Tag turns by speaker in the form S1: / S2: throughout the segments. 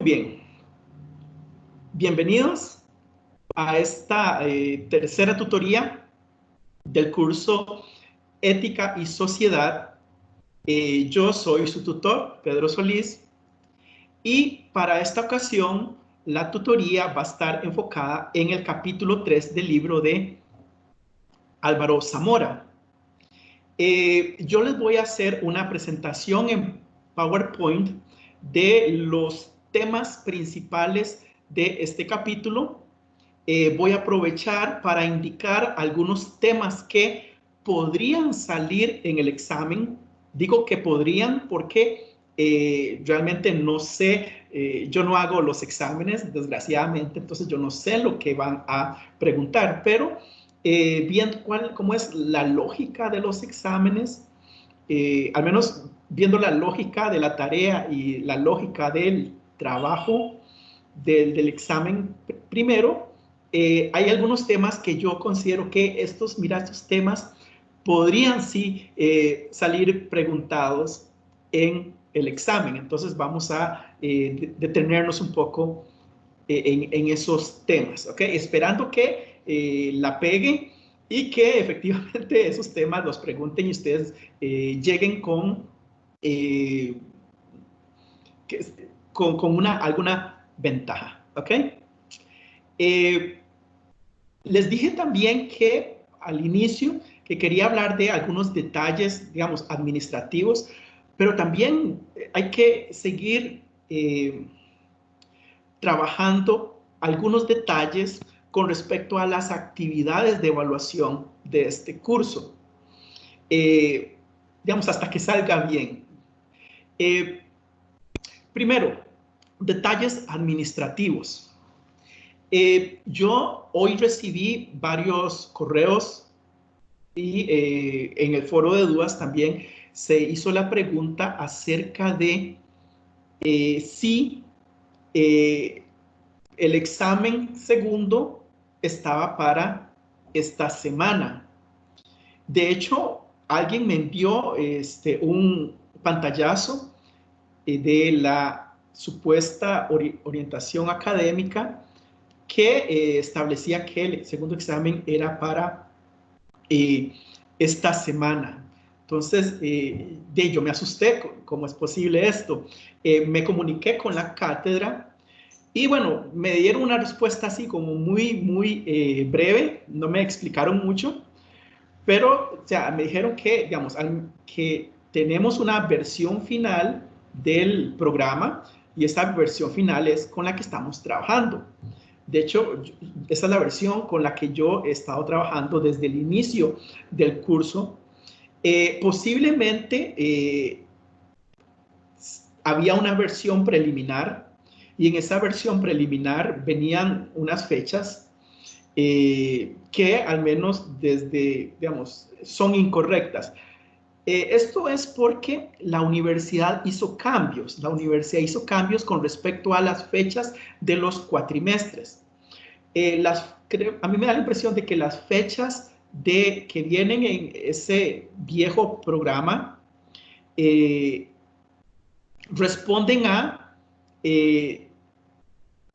S1: Bien, bienvenidos a esta tercera tutoría del curso Ética y Sociedad. Yo soy su tutor, Pedro Solís, y para esta ocasión la tutoría va a estar enfocada en el capítulo 3 del libro de Álvaro Zamora. Yo les voy a hacer una presentación en PowerPoint de los temas principales de este capítulo. Voy a aprovechar para indicar algunos temas que podrían salir en el examen. Digo que podrían porque realmente no sé, yo no hago los exámenes, desgraciadamente, entonces yo no sé lo que van a preguntar, pero viendo cómo es la lógica de los exámenes, al menos viendo la lógica de la tarea y la lógica del trabajo del examen primero, hay algunos temas que yo considero que estos temas podrían sí salir preguntados en el examen. Entonces vamos a detenernos un poco en esos temas, ¿ok? Esperando que la peguen y que efectivamente esos temas los pregunten y ustedes lleguen eh, con alguna ventaja, ¿ok? Eh, Les dije también que al inicio que quería hablar de algunos detalles, digamos, administrativos, pero también hay que seguir trabajando algunos detalles con respecto a las actividades de evaluación de este curso, digamos, hasta que salga bien. Primero, detalles administrativos. Yo hoy recibí varios correos y en el foro de dudas también se hizo la pregunta acerca de si eh, el examen segundo estaba para esta semana. De hecho, alguien me envió un pantallazo de la supuesta orientación académica que establecía que el segundo examen era para esta semana. Entonces, yo me asusté, ¿cómo es posible esto? Me comuniqué con la cátedra y bueno, me dieron una respuesta así como muy breve, no me explicaron mucho, pero o sea, me dijeron que, digamos, que tenemos una versión final del programa y esta versión final es con la que estamos trabajando. De hecho, esa es la versión con la que yo he estado trabajando desde el inicio del curso. Posiblemente había una versión preliminar y en esa versión preliminar venían unas fechas que al menos desde, digamos, son incorrectas. Esto es porque la universidad hizo cambios. La universidad hizo cambios con respecto a las fechas de los cuatrimestres. A mí me da la impresión de que las fechas que vienen en ese viejo programa eh, responden a eh,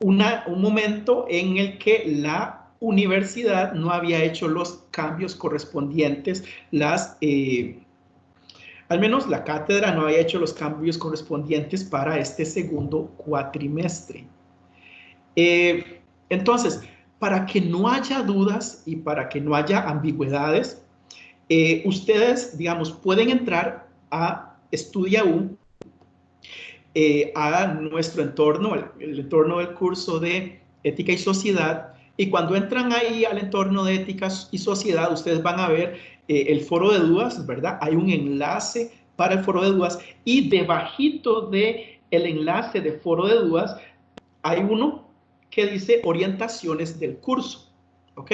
S1: un momento en el que la universidad no había hecho los cambios correspondientes, al menos la cátedra no había hecho los cambios correspondientes para este segundo cuatrimestre. Entonces, para que no haya dudas y para que no haya ambigüedades, ustedes, digamos, pueden entrar a Estudia.U, a nuestro entorno, el entorno del curso de Ética y Sociedad, y cuando entran ahí al entorno de Ética y Sociedad, ustedes van a ver el foro de dudas, ¿verdad? Hay un enlace para el foro de dudas y debajito de el enlace de foro de dudas hay uno que dice orientaciones del curso, ¿ok?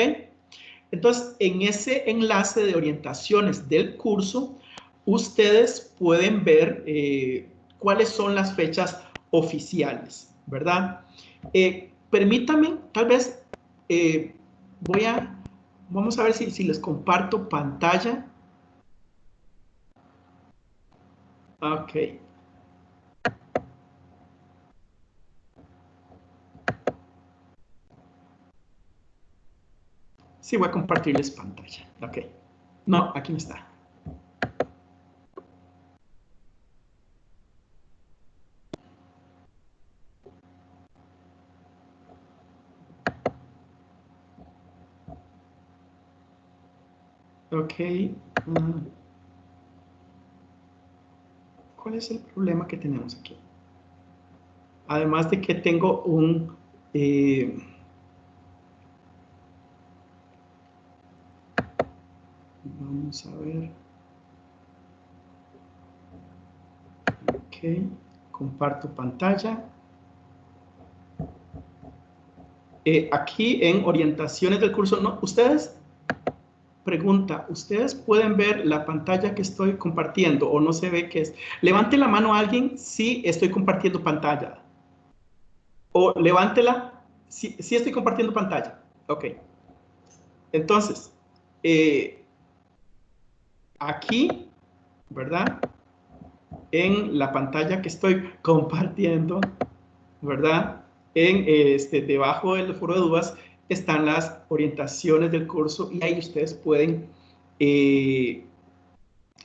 S1: Entonces, en ese enlace de orientaciones del curso, ustedes pueden ver cuáles son las fechas oficiales, ¿verdad? Permítanme, tal vez eh, vamos a ver si les comparto pantalla. Ok. Sí, voy a compartirles pantalla. Ok. No, aquí no está. Ok. ¿Cuál es el problema que tenemos aquí? Además de que tengo un... vamos a ver. Ok. Comparto pantalla. Aquí en orientaciones del curso, no, ustedes, pregunta, ¿ustedes pueden ver la pantalla que estoy compartiendo o no se ve qué es? Levante la mano a alguien si estoy compartiendo pantalla. O levántela si estoy compartiendo pantalla. Ok. Entonces, aquí, ¿verdad? En la pantalla que estoy compartiendo, ¿verdad? Debajo del foro de dudas están las orientaciones del curso y ahí ustedes pueden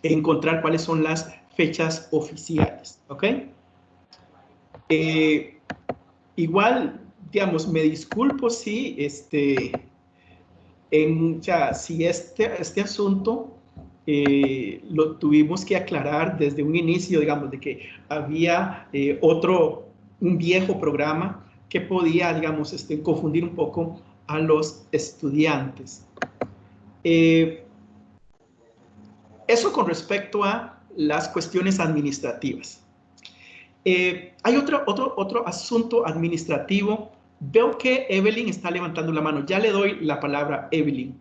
S1: encontrar cuáles son las fechas oficiales, ¿ok? Igual, digamos, me disculpo si si este asunto lo tuvimos que aclarar desde un inicio, digamos, de que había un viejo programa que podía, digamos, confundir un poco a los estudiantes. Eso con respecto a las cuestiones administrativas. Hay otro asunto administrativo. Veo que Evelyn está levantando la mano. Ya le doy la palabra a Evelyn.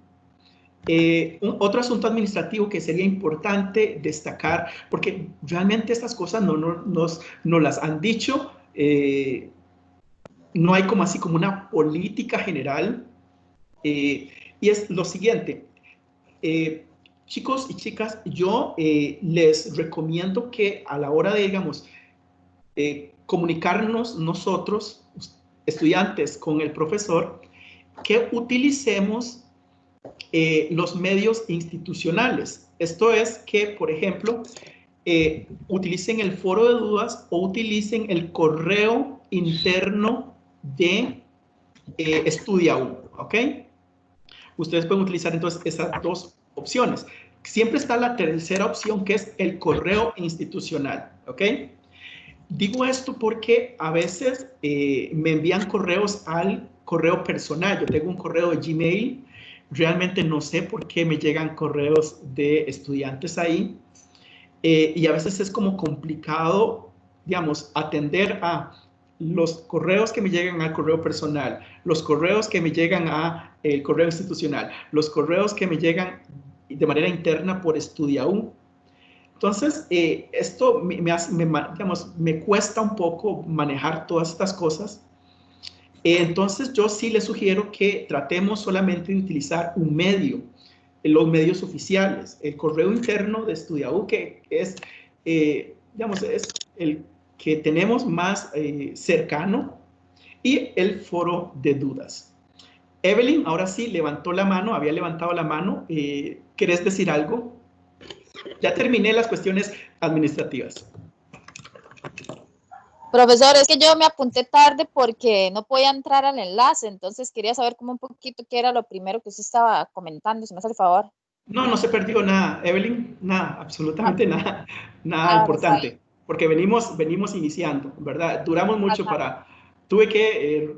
S1: Otro asunto administrativo que sería importante destacar, porque realmente estas cosas no las han dicho, no hay como así como una política general, y es lo siguiente, chicos y chicas, yo les recomiendo que a la hora de, digamos, comunicarnos nosotros, estudiantes, con el profesor, que utilicemos los medios institucionales. Esto es que, por ejemplo, utilicen el foro de dudas o utilicen el correo interno de EstudiaU, ¿ok? Ustedes pueden utilizar entonces esas dos opciones. Siempre está la tercera opción, que es el correo institucional, ¿ok? Digo esto porque a veces me envían correos al correo personal. Yo tengo un correo de Gmail. Realmente no sé por qué me llegan correos de estudiantes ahí. Y a veces es como complicado, digamos, atender a los correos que me llegan al correo personal, los correos que me llegan a el correo institucional, los correos que me llegan de manera interna por EstudiaU. Entonces, esto me cuesta un poco manejar todas estas cosas. Entonces, yo sí les sugiero que tratemos solamente de utilizar un medio, los medios oficiales, el correo interno de EstudiaU, que es, digamos, es el que tenemos más cercano, y el foro de dudas. Evelyn, ahora sí, levantó la mano, había levantado la mano. ¿Querés decir algo? Ya terminé las cuestiones administrativas.
S2: Profesor, es que yo me apunté tarde porque no podía entrar al enlace, entonces quería saber como un poquito qué era lo primero que usted estaba comentando, si me hace el favor.
S1: No, no se perdió nada, Evelyn, nada, absolutamente nada, nada
S2: Está bien.
S1: importante, porque venimos iniciando, ¿verdad? Duramos mucho tuve que,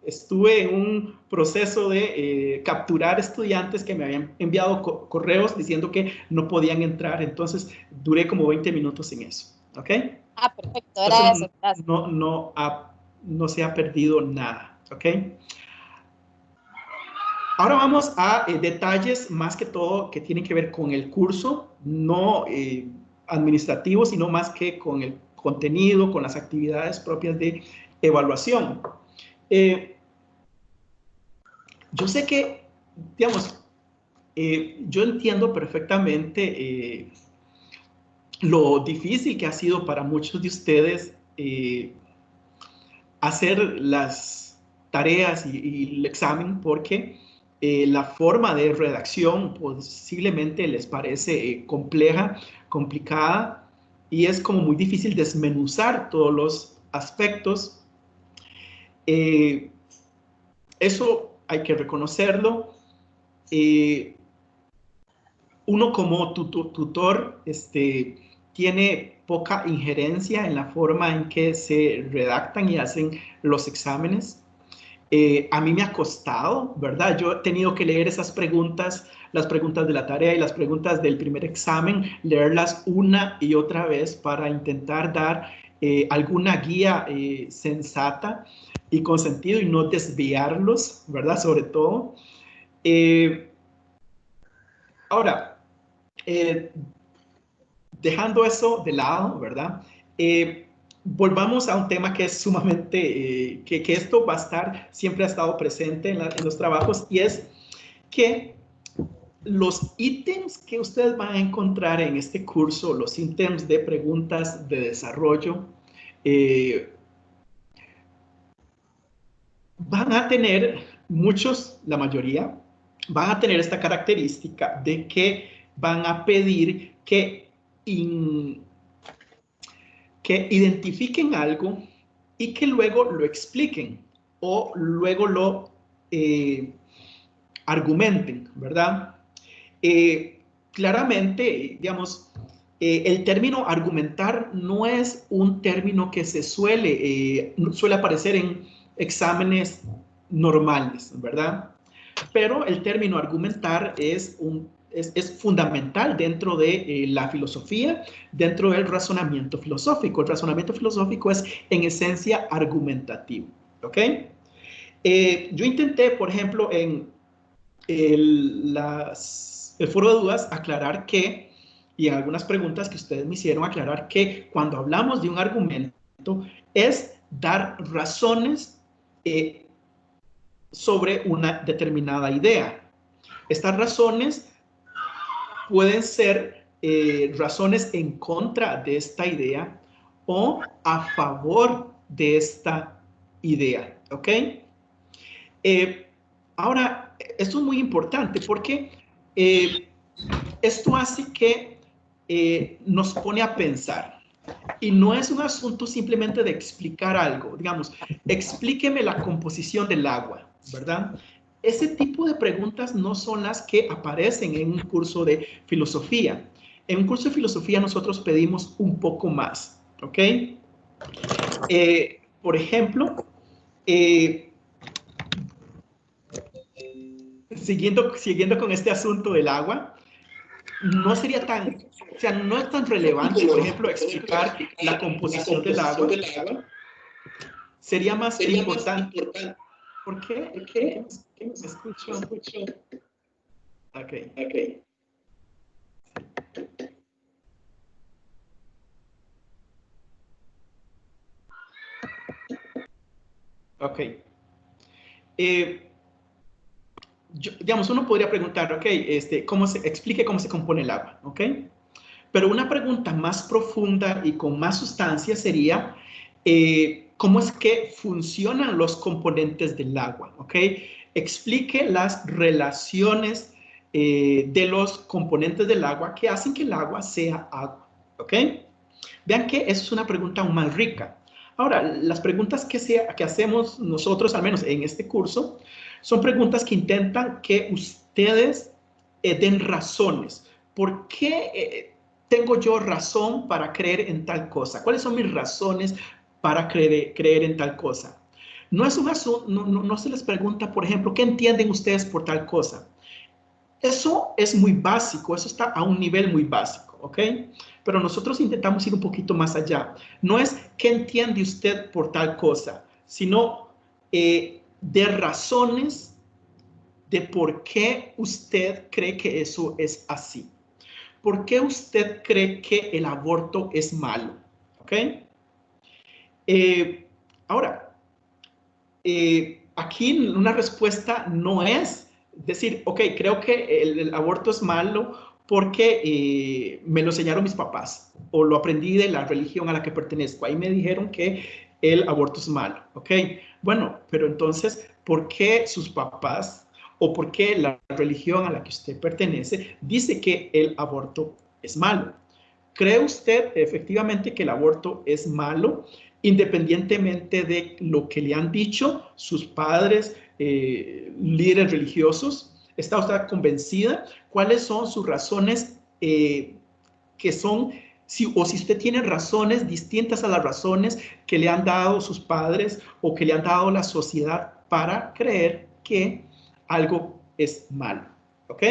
S1: estuve en un proceso de capturar estudiantes que me habían enviado correos diciendo que no podían entrar, entonces duré como 20 minutos en eso, ¿ok?
S2: Perfecto,
S1: Entonces
S2: era eso, gracias.
S1: no se ha perdido nada, ¿ok? Ahora vamos a detalles más que todo que tienen que ver con el curso, no administrativo, sino más que con el contenido, con las actividades propias de evaluación. Yo sé que, digamos, yo entiendo perfectamente lo difícil que ha sido para muchos de ustedes hacer las tareas y el examen, porque La forma de redacción posiblemente les parece compleja, complicada, y es como muy difícil desmenuzar todos los aspectos. Eso hay que reconocerlo. Uno como tutor tiene poca injerencia en la forma en que se redactan y hacen los exámenes. A mí me ha costado, ¿verdad? Yo he tenido que leer esas preguntas, las preguntas de la tarea y las preguntas del primer examen, leerlas una y otra vez para intentar dar alguna guía sensata y con sentido y no desviarlos, ¿verdad? Sobre todo. Ahora, dejando eso de lado, ¿verdad? Volvamos a un tema que es sumamente, que esto va a estar, siempre ha estado presente en los trabajos, y es que los ítems que ustedes van a encontrar en este curso, los ítems de preguntas de desarrollo, van a tener muchos, la mayoría, van a tener esta característica de que van a pedir que identifiquen algo y que luego lo expliquen o luego lo argumenten, ¿verdad? Claramente, digamos, el término argumentar no es un término que suele aparecer en exámenes normales, ¿verdad? Pero el término argumentar es fundamental dentro de la filosofía, dentro del razonamiento filosófico. El razonamiento filosófico es en esencia argumentativo, ¿ok? Yo intenté, por ejemplo, en el foro de dudas aclarar que, y en algunas preguntas que ustedes me hicieron, aclarar que cuando hablamos de un argumento es dar razones sobre una determinada idea. Estas razones pueden ser razones en contra de esta idea o a favor de esta idea, ¿ok? Ahora, esto es muy importante porque esto hace que nos pone a pensar. Y no es un asunto simplemente de explicar algo. Digamos, explíqueme la composición del agua, ¿verdad? Ese tipo de preguntas no son las que aparecen en un curso de filosofía. En un curso de filosofía nosotros pedimos un poco más, ¿ok? Por ejemplo, siguiendo con este asunto del agua, no sería tan, o sea, no es tan relevante, por ejemplo, explicar la composición del agua. Sería más importante. ¿Por qué? ¿Qué me escucho? Ok. Ok. Digamos, uno podría preguntar, ok, explique cómo se compone el agua, ok. Pero una pregunta más profunda y con más sustancia sería, ¿cómo es que funcionan los componentes del agua? ¿Ok? Explique las relaciones de los componentes del agua que hacen que el agua sea agua. ¿Ok? Vean que eso es una pregunta aún más rica. Ahora, las preguntas que hacemos nosotros, al menos en este curso, son preguntas que intentan que ustedes den razones. ¿Por qué tengo yo razón para creer en tal cosa? ¿Cuáles son mis razones para creer en tal cosa? No es un asunto, no se les pregunta, por ejemplo, ¿qué entienden ustedes por tal cosa? Eso es muy básico, eso está a un nivel muy básico, ¿ok? Pero nosotros intentamos ir un poquito más allá. No es qué entiende usted por tal cosa, sino de razones de por qué usted cree que eso es así. ¿Por qué usted cree que el aborto es malo? ¿Ok? Ahora, aquí una respuesta no es decir, ok, creo que el aborto es malo porque me lo enseñaron mis papás o lo aprendí de la religión a la que pertenezco. Ahí me dijeron que el aborto es malo, ¿ok? Bueno, pero entonces, ¿por qué sus papás o por qué la religión a la que usted pertenece dice que el aborto es malo. ¿Cree usted efectivamente que el aborto es malo, independientemente de lo que le han dicho sus padres, líderes religiosos? ¿Está usted convencida? ¿Cuáles son sus razones que son, o si usted tiene razones distintas a las razones que le han dado sus padres o que le han dado la sociedad para creer que algo es malo? ¿Ok?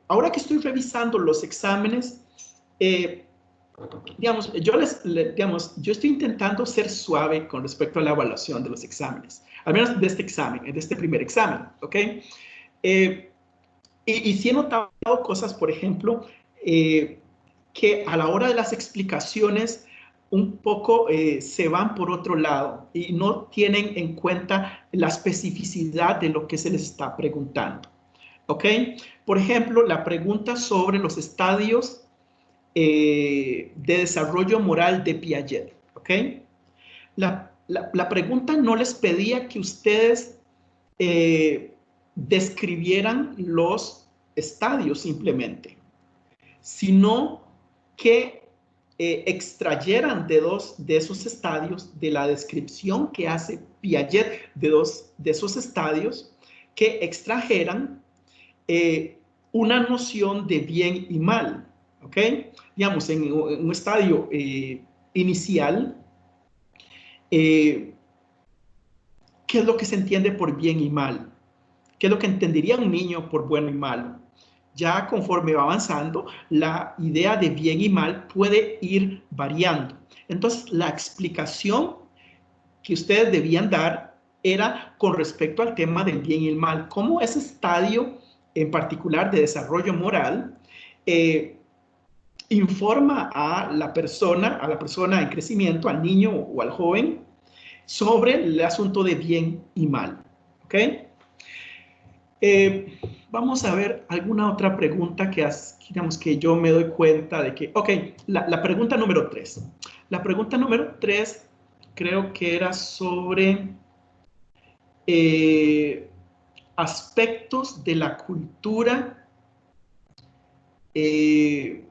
S1: Ahora que estoy revisando los exámenes, digamos, yo estoy intentando ser suave con respecto a la evaluación de los exámenes, al menos de este examen, de este primer examen, ¿ok? Y sí he notado cosas, por ejemplo, que a la hora de las explicaciones un poco se van por otro lado y no tienen en cuenta la especificidad de lo que se les está preguntando, ¿ok? Por ejemplo, la pregunta sobre los estadios de desarrollo moral de Piaget, ¿ok? La pregunta no les pedía que ustedes describieran los estadios simplemente, sino que extrayeran de esos estadios, de la descripción que hace Piaget de esos estadios, que extrajeran una noción de bien y mal, ¿ok? Digamos, en un estadio inicial, ¿qué es lo que se entiende por bien y mal? ¿Qué es lo que entendería un niño por bueno y malo? Ya conforme va avanzando, la idea de bien y mal puede ir variando. Entonces, la explicación que ustedes debían dar era con respecto al tema del bien y el mal, cómo ese estadio en particular de desarrollo moral informa a la persona en crecimiento, al niño o al joven, sobre el asunto de bien y mal. ¿Ok? Vamos a ver alguna otra pregunta digamos, que yo me doy cuenta de que, ok, la pregunta número 3. La pregunta número 3 creo que era sobre aspectos de la cultura que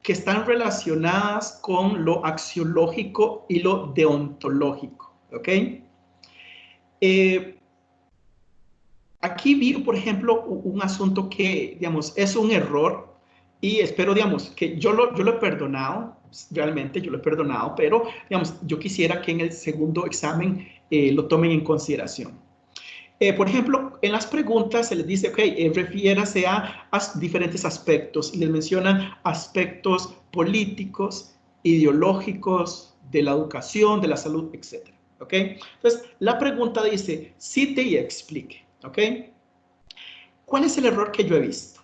S1: están relacionadas con lo axiológico y lo deontológico, ¿ok? Aquí vi, por ejemplo, un asunto que, digamos, es un error y espero, digamos, que yo lo he perdonado, realmente yo lo he perdonado, pero, digamos, yo quisiera que en el segundo examen lo tomen en consideración. Por ejemplo, en las preguntas se les dice, ok, refiérase a diferentes aspectos y les mencionan aspectos políticos, ideológicos, de la educación, de la salud, etc. ¿Ok? Entonces, la pregunta dice, cite y explique. ¿Ok? ¿Cuál es el error que yo he visto?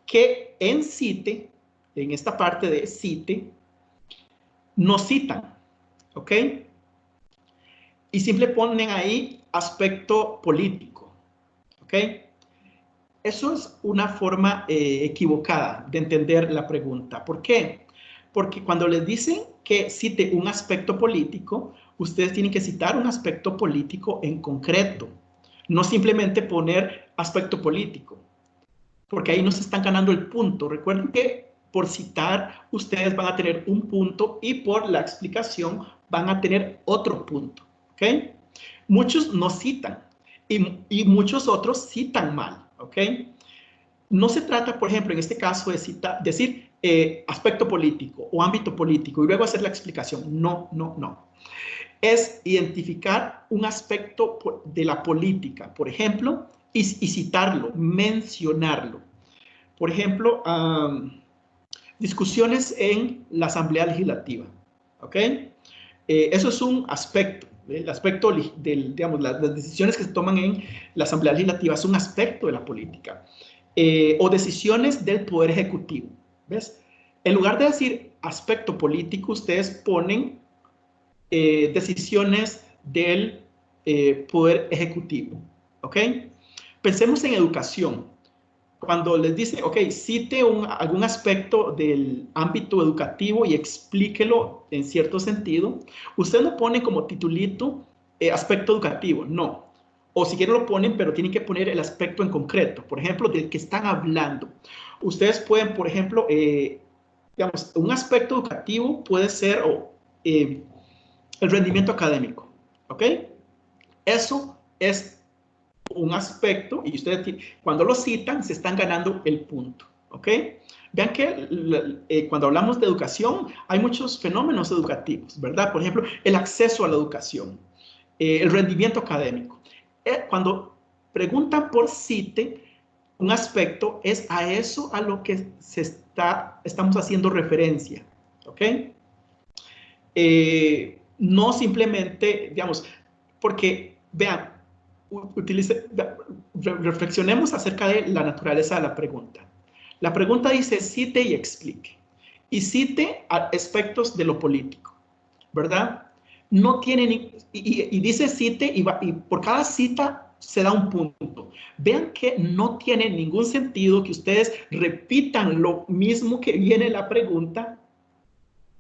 S1: Que en cite, en esta parte de cite, no citan. ¿Ok? Y simple ponen ahí aspecto político. ¿Ok? Eso es una forma equivocada de entender la pregunta. ¿Por qué? Porque cuando les dicen que cite un aspecto político, ustedes tienen que citar un aspecto político en concreto. No simplemente poner aspecto político, porque ahí no se están ganando el punto. Recuerden que por citar ustedes van a tener un punto y por la explicación van a tener otro punto. ¿Ok? Muchos no citan y muchos otros citan mal. ¿Ok? No se trata, por ejemplo, en este caso de decir aspecto político o ámbito político y luego hacer la explicación. No, no, no. Es identificar un aspecto de la política, por ejemplo, y citarlo, mencionarlo. Por ejemplo, discusiones en la Asamblea Legislativa. ¿Ok? Eso es un aspecto. El aspecto digamos, las decisiones que se toman en la Asamblea Legislativa es un aspecto de la política. O decisiones del Poder Ejecutivo. ¿Ves? En lugar de decir aspecto político, ustedes ponen decisiones del Poder Ejecutivo. ¿Ok? Pensemos en educación. Cuando les dice, ok, cite algún aspecto del ámbito educativo y explíquelo en cierto sentido, usted no pone como titulito aspecto educativo, no. O si quieren lo ponen, pero tienen que poner el aspecto en concreto, por ejemplo, del que están hablando. Ustedes pueden, por ejemplo, digamos, un aspecto educativo puede ser el rendimiento académico, ¿ok? Eso es un aspecto y ustedes cuando lo citan se están ganando el punto, ¿ok? Vean que cuando hablamos de educación hay muchos fenómenos educativos, ¿verdad? Por ejemplo, el acceso a la educación, el rendimiento académico. Cuando preguntan por CITE, un aspecto es a eso a lo que estamos haciendo referencia, ¿ok? No simplemente, digamos, porque, vean, reflexionemos acerca de la naturaleza de la pregunta. La pregunta dice cite y explique. Y cite aspectos de lo político, ¿verdad? No tiene y dice cite y por cada cita se da un punto. Vean que no tiene ningún sentido que ustedes repitan lo mismo que viene en la pregunta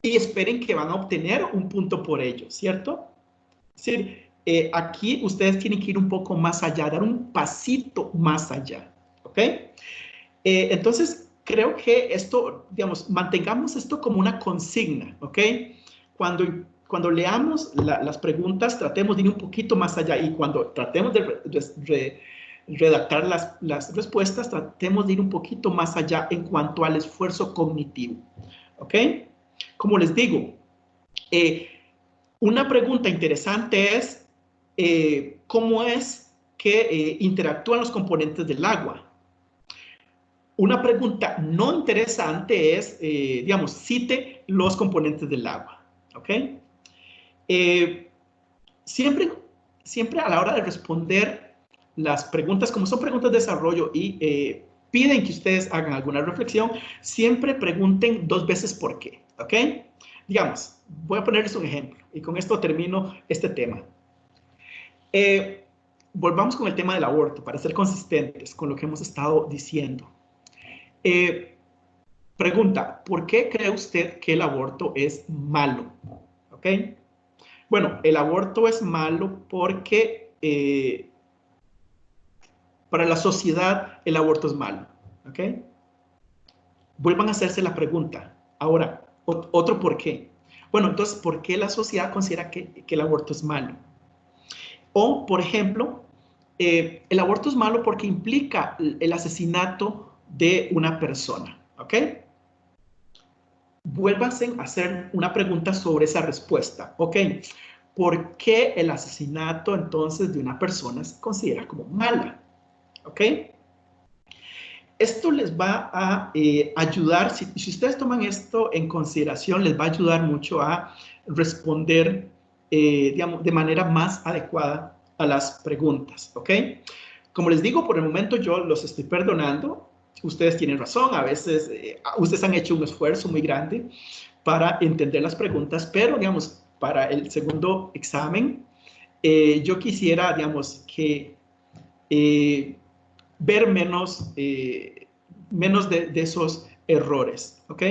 S1: y esperen que van a obtener un punto por ello, ¿cierto? Es decir, aquí ustedes tienen que ir un poco más allá, dar un pasito más allá, ¿ok? Entonces, creo que esto, digamos, mantengamos esto como una consigna, ¿ok? Cuando leamos las preguntas, tratemos de ir un poquito más allá y cuando tratemos de redactar las respuestas, tratemos de ir un poquito más allá en cuanto al esfuerzo cognitivo, ¿ok? Como les digo, una pregunta interesante es cómo es que interactúan los componentes del agua. Una pregunta no interesante es, digamos, cite los componentes del agua, ¿ok? Siempre a la hora de responder las preguntas, como son preguntas de desarrollo y piden que ustedes hagan alguna reflexión, siempre pregunten 2 veces por qué, ¿ok? Digamos, voy a ponerles un ejemplo y con esto termino este tema. Volvamos con el tema del aborto para ser consistentes con lo que hemos estado diciendo. Pregunta, ¿por qué cree usted que el aborto es malo? ¿Ok? Bueno, el aborto es malo porque para la sociedad el aborto es malo. ¿Ok? Vuelvan a hacerse la pregunta. Ahora, otro por qué. Bueno, entonces, ¿por qué la sociedad considera que el aborto es malo? O, por ejemplo, el aborto es malo porque implica el asesinato de una persona. ¿Ok? Vuélvanse a hacer una pregunta sobre esa respuesta. Ok, ¿por qué el asesinato entonces de una persona se considera como mala? Ok, esto les va a ayudar, si ustedes toman esto en consideración, les va a ayudar mucho a responder, digamos, de manera más adecuada a las preguntas. Ok, como les digo, por el momento yo los estoy perdonando. Ustedes tienen razón, a veces ustedes han hecho un esfuerzo muy grande para entender las preguntas, pero, digamos, para el segundo examen, yo quisiera, digamos, que ver menos de esos errores, ¿ok?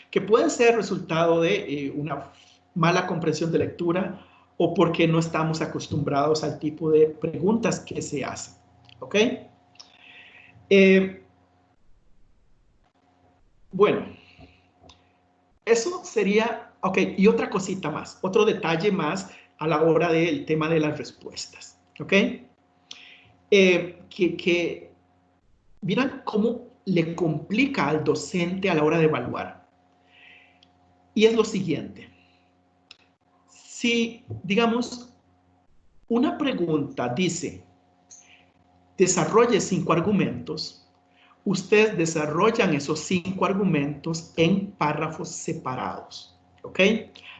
S1: Que pueden ser resultado de una mala comprensión de lectura o porque no estamos acostumbrados al tipo de preguntas que se hacen, ¿ok? Bueno, eso sería, ok, y otra cosita más, otro detalle más a la hora del tema de las respuestas, ok. Que miran cómo le complica al docente a la hora de evaluar. Y es lo siguiente, si, digamos, una pregunta dice, desarrolle 5 argumentos, ustedes desarrollan esos 5 argumentos en párrafos separados, ¿ok?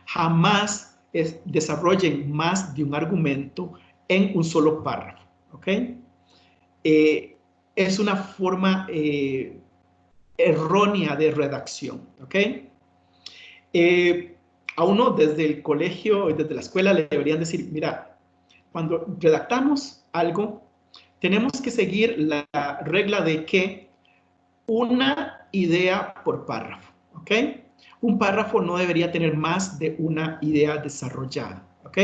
S1: Jamás desarrollen más de un argumento en un solo párrafo, ¿ok? Es una forma errónea de redacción, ¿ok? A uno desde el colegio, desde la escuela, le deberían decir, mira, cuando redactamos algo, tenemos que seguir la regla de que una idea por párrafo, ¿ok? Un párrafo no debería tener más de una idea desarrollada, ¿ok?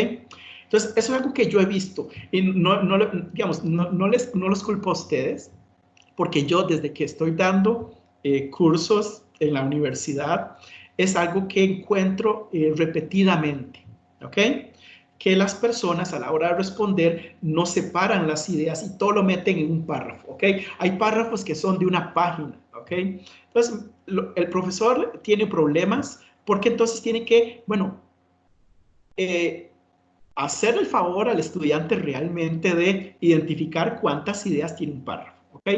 S1: Entonces, eso es algo que yo he visto. Y digamos, no los culpo a ustedes, porque yo desde que estoy dando cursos en la universidad, es algo que encuentro repetidamente, ¿ok? Que las personas a la hora de responder no separan las ideas y todo lo meten en un párrafo, ¿ok? Hay párrafos que son de una página, ¿ok? Entonces, el profesor tiene problemas porque entonces tiene que, bueno, hacer el favor al estudiante realmente de identificar cuántas ideas tiene un párrafo, ¿ok?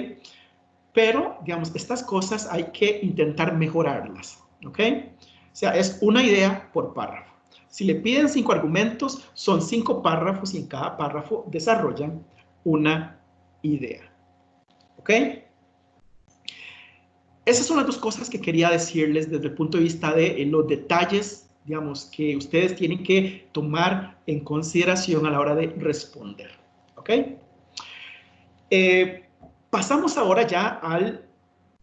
S1: Pero, digamos, estas cosas hay que intentar mejorarlas, ¿ok? O sea, es una idea por párrafo. Si le piden 5 argumentos, son 5 párrafos y en cada párrafo desarrollan una idea, ¿ok? Esas son las dos cosas que quería decirles desde el punto de vista de los detalles, digamos, que ustedes tienen que tomar en consideración a la hora de responder, ¿ok? Pasamos ahora ya al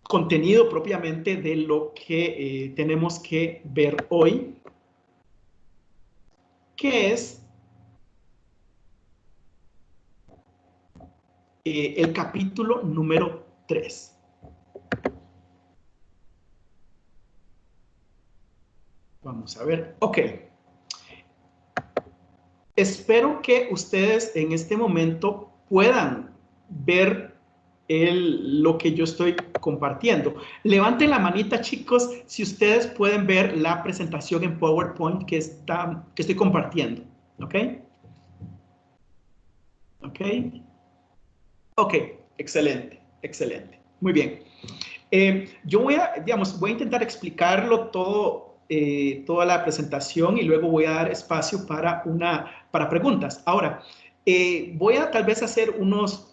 S1: contenido propiamente de lo que tenemos que ver hoy, que es el capítulo número 3. Vamos a ver. Ok. Espero que ustedes en este momento puedan ver lo que yo estoy compartiendo. Levanten la manita, chicos, si ustedes pueden ver la presentación en PowerPoint que estoy compartiendo. ¿Ok? ¿Ok? Ok, excelente, excelente. Muy bien. Yo voy a, digamos, voy a intentar explicarlo todo, toda la presentación y luego voy a dar espacio para preguntas. Ahora, voy a tal vez hacer unos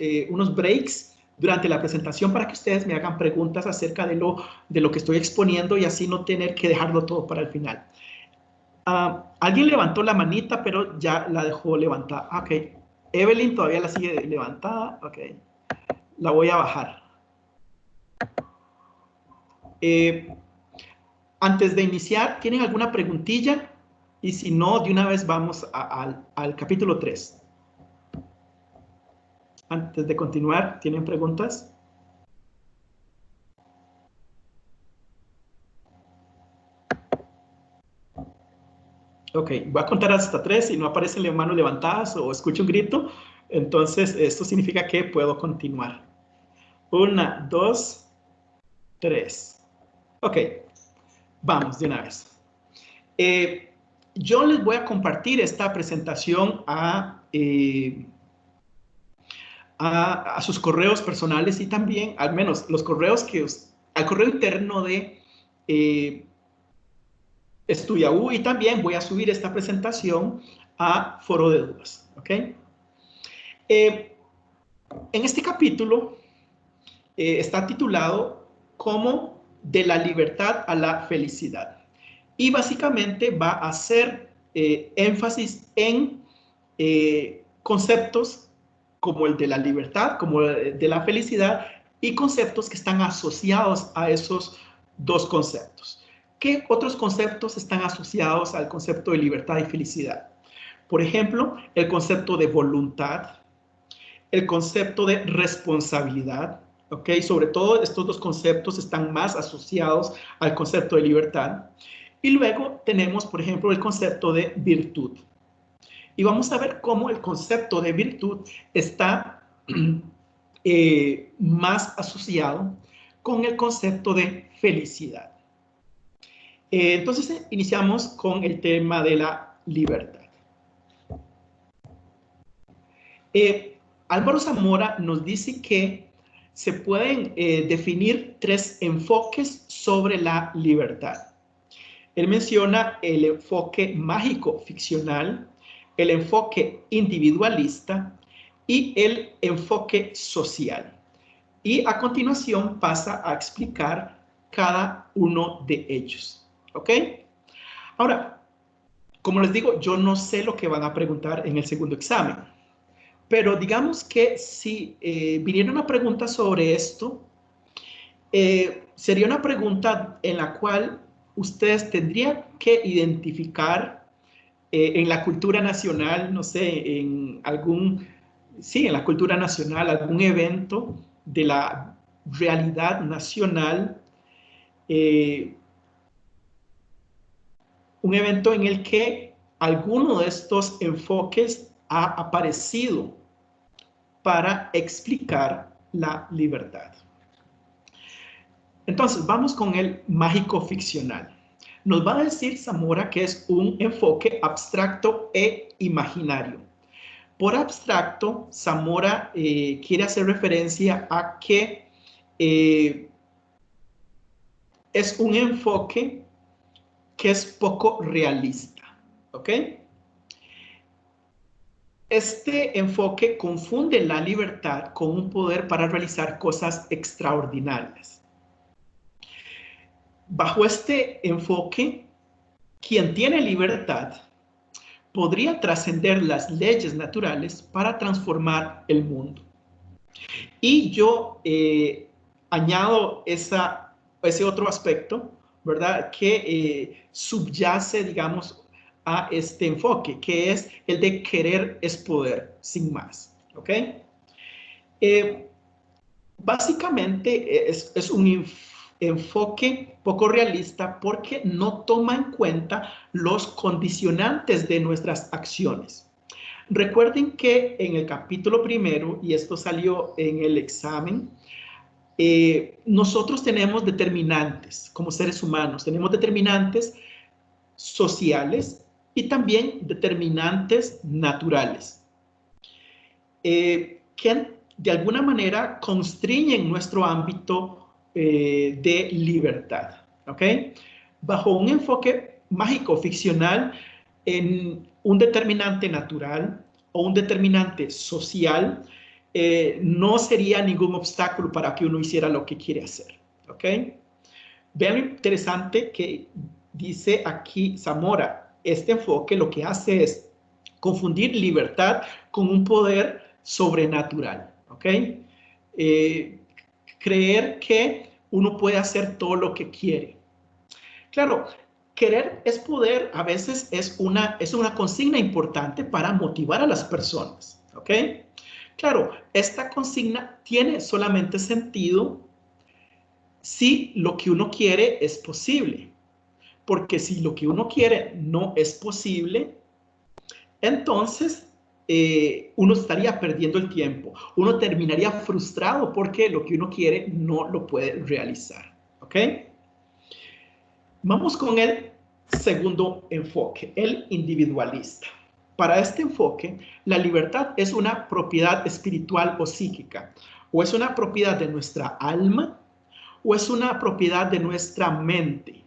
S1: breaks durante la presentación para que ustedes me hagan preguntas acerca de lo que estoy exponiendo y así no tener que dejarlo todo para el final. Alguien levantó la manita, pero ya la dejó levantada. Ok. Evelyn todavía la sigue levantada. Ok. La voy a bajar. Antes de iniciar, ¿tienen alguna preguntilla? Y si no, de una vez vamos al capítulo 3. Antes de continuar, ¿tienen preguntas? Ok, voy a contar hasta 3. Si no aparecen las manos levantadas o escucho un grito, entonces esto significa que puedo continuar. 1, 2, 3. Ok, vamos de una vez. Yo les voy a compartir esta presentación a sus correos personales y también, al menos, los correos al correo interno de Estudiaú, y también voy a subir esta presentación a Foro de Dudas, ¿ok? En este capítulo está titulado como de la libertad a la felicidad y básicamente va a hacer énfasis en conceptos como el de la libertad, como el de la felicidad y conceptos que están asociados a esos dos conceptos. ¿Qué otros conceptos están asociados al concepto de libertad y felicidad? Por ejemplo, el concepto de voluntad, el concepto de responsabilidad, ¿ok? Sobre todo estos dos conceptos están más asociados al concepto de libertad. Y luego tenemos, por ejemplo, el concepto de virtud. Y vamos a ver cómo el concepto de virtud está más asociado con el concepto de felicidad. Entonces, iniciamos con el tema de la libertad. Álvaro Zamora nos dice que se pueden definir 3 enfoques sobre la libertad. Él menciona el enfoque mágico-ficcional, el enfoque individualista y el enfoque social. Y a continuación pasa a explicar cada uno de ellos. ¿Ok? Ahora, como les digo, yo no sé lo que van a preguntar en el segundo examen. Pero digamos que si viniera una pregunta sobre esto, sería una pregunta en la cual ustedes tendrían que identificar en la cultura nacional, no sé, en en la cultura nacional, algún evento de la realidad nacional, un evento en el que alguno de estos enfoques ha aparecido para explicar la libertad. Entonces, vamos con el mágico ficcional. Nos va a decir Zamora que es un enfoque abstracto e imaginario. Por abstracto, Zamora quiere hacer referencia a que es un enfoque que es poco realista, ¿ok? Este enfoque confunde la libertad con un poder para realizar cosas extraordinarias. Bajo este enfoque, quien tiene libertad podría trascender las leyes naturales para transformar el mundo. Y yo añado ese otro aspecto, ¿verdad? Que subyace, digamos, a este enfoque, que es el de querer es poder, sin más, ¿ok? Básicamente es un enfoque poco realista porque no toma en cuenta los condicionantes de nuestras acciones. Recuerden que en el capítulo primero, y esto salió en el examen, nosotros tenemos determinantes como seres humanos, tenemos determinantes sociales y también determinantes naturales, que de alguna manera constriñen nuestro ámbito de libertad, ¿ok? Bajo un enfoque mágico ficcional, en un determinante natural o un determinante social no sería ningún obstáculo para que uno hiciera lo que quiere hacer, ¿ok? Vean lo interesante que dice aquí Zamora. Este enfoque lo que hace es confundir libertad con un poder sobrenatural, ¿ok? Creer que uno puede hacer todo lo que quiere. Claro, querer es poder, a veces es una consigna importante para motivar a las personas, ¿ok? Claro, esta consigna tiene solamente sentido si lo que uno quiere es posible, porque si lo que uno quiere no es posible, entonces uno estaría perdiendo el tiempo, uno terminaría frustrado porque lo que uno quiere no lo puede realizar, ¿ok? Vamos con el segundo enfoque, el individualista. Para este enfoque, la libertad es una propiedad espiritual o psíquica, o es una propiedad de nuestra alma, o es una propiedad de nuestra mente.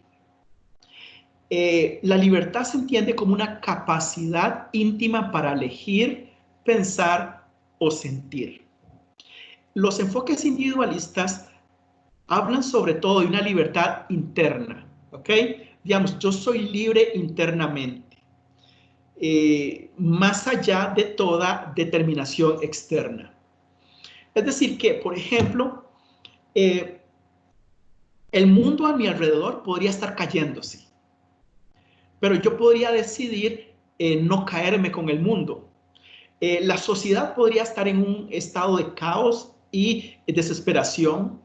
S1: La libertad se entiende como una capacidad íntima para elegir, pensar o sentir. Los enfoques individualistas hablan sobre todo de una libertad interna, ¿ok? Digamos, yo soy libre internamente, más allá de toda determinación externa. Es decir, que, por ejemplo, el mundo a mi alrededor podría estar cayéndose, pero yo podría decidir no caerme con el mundo. La sociedad podría estar en un estado de caos y desesperación,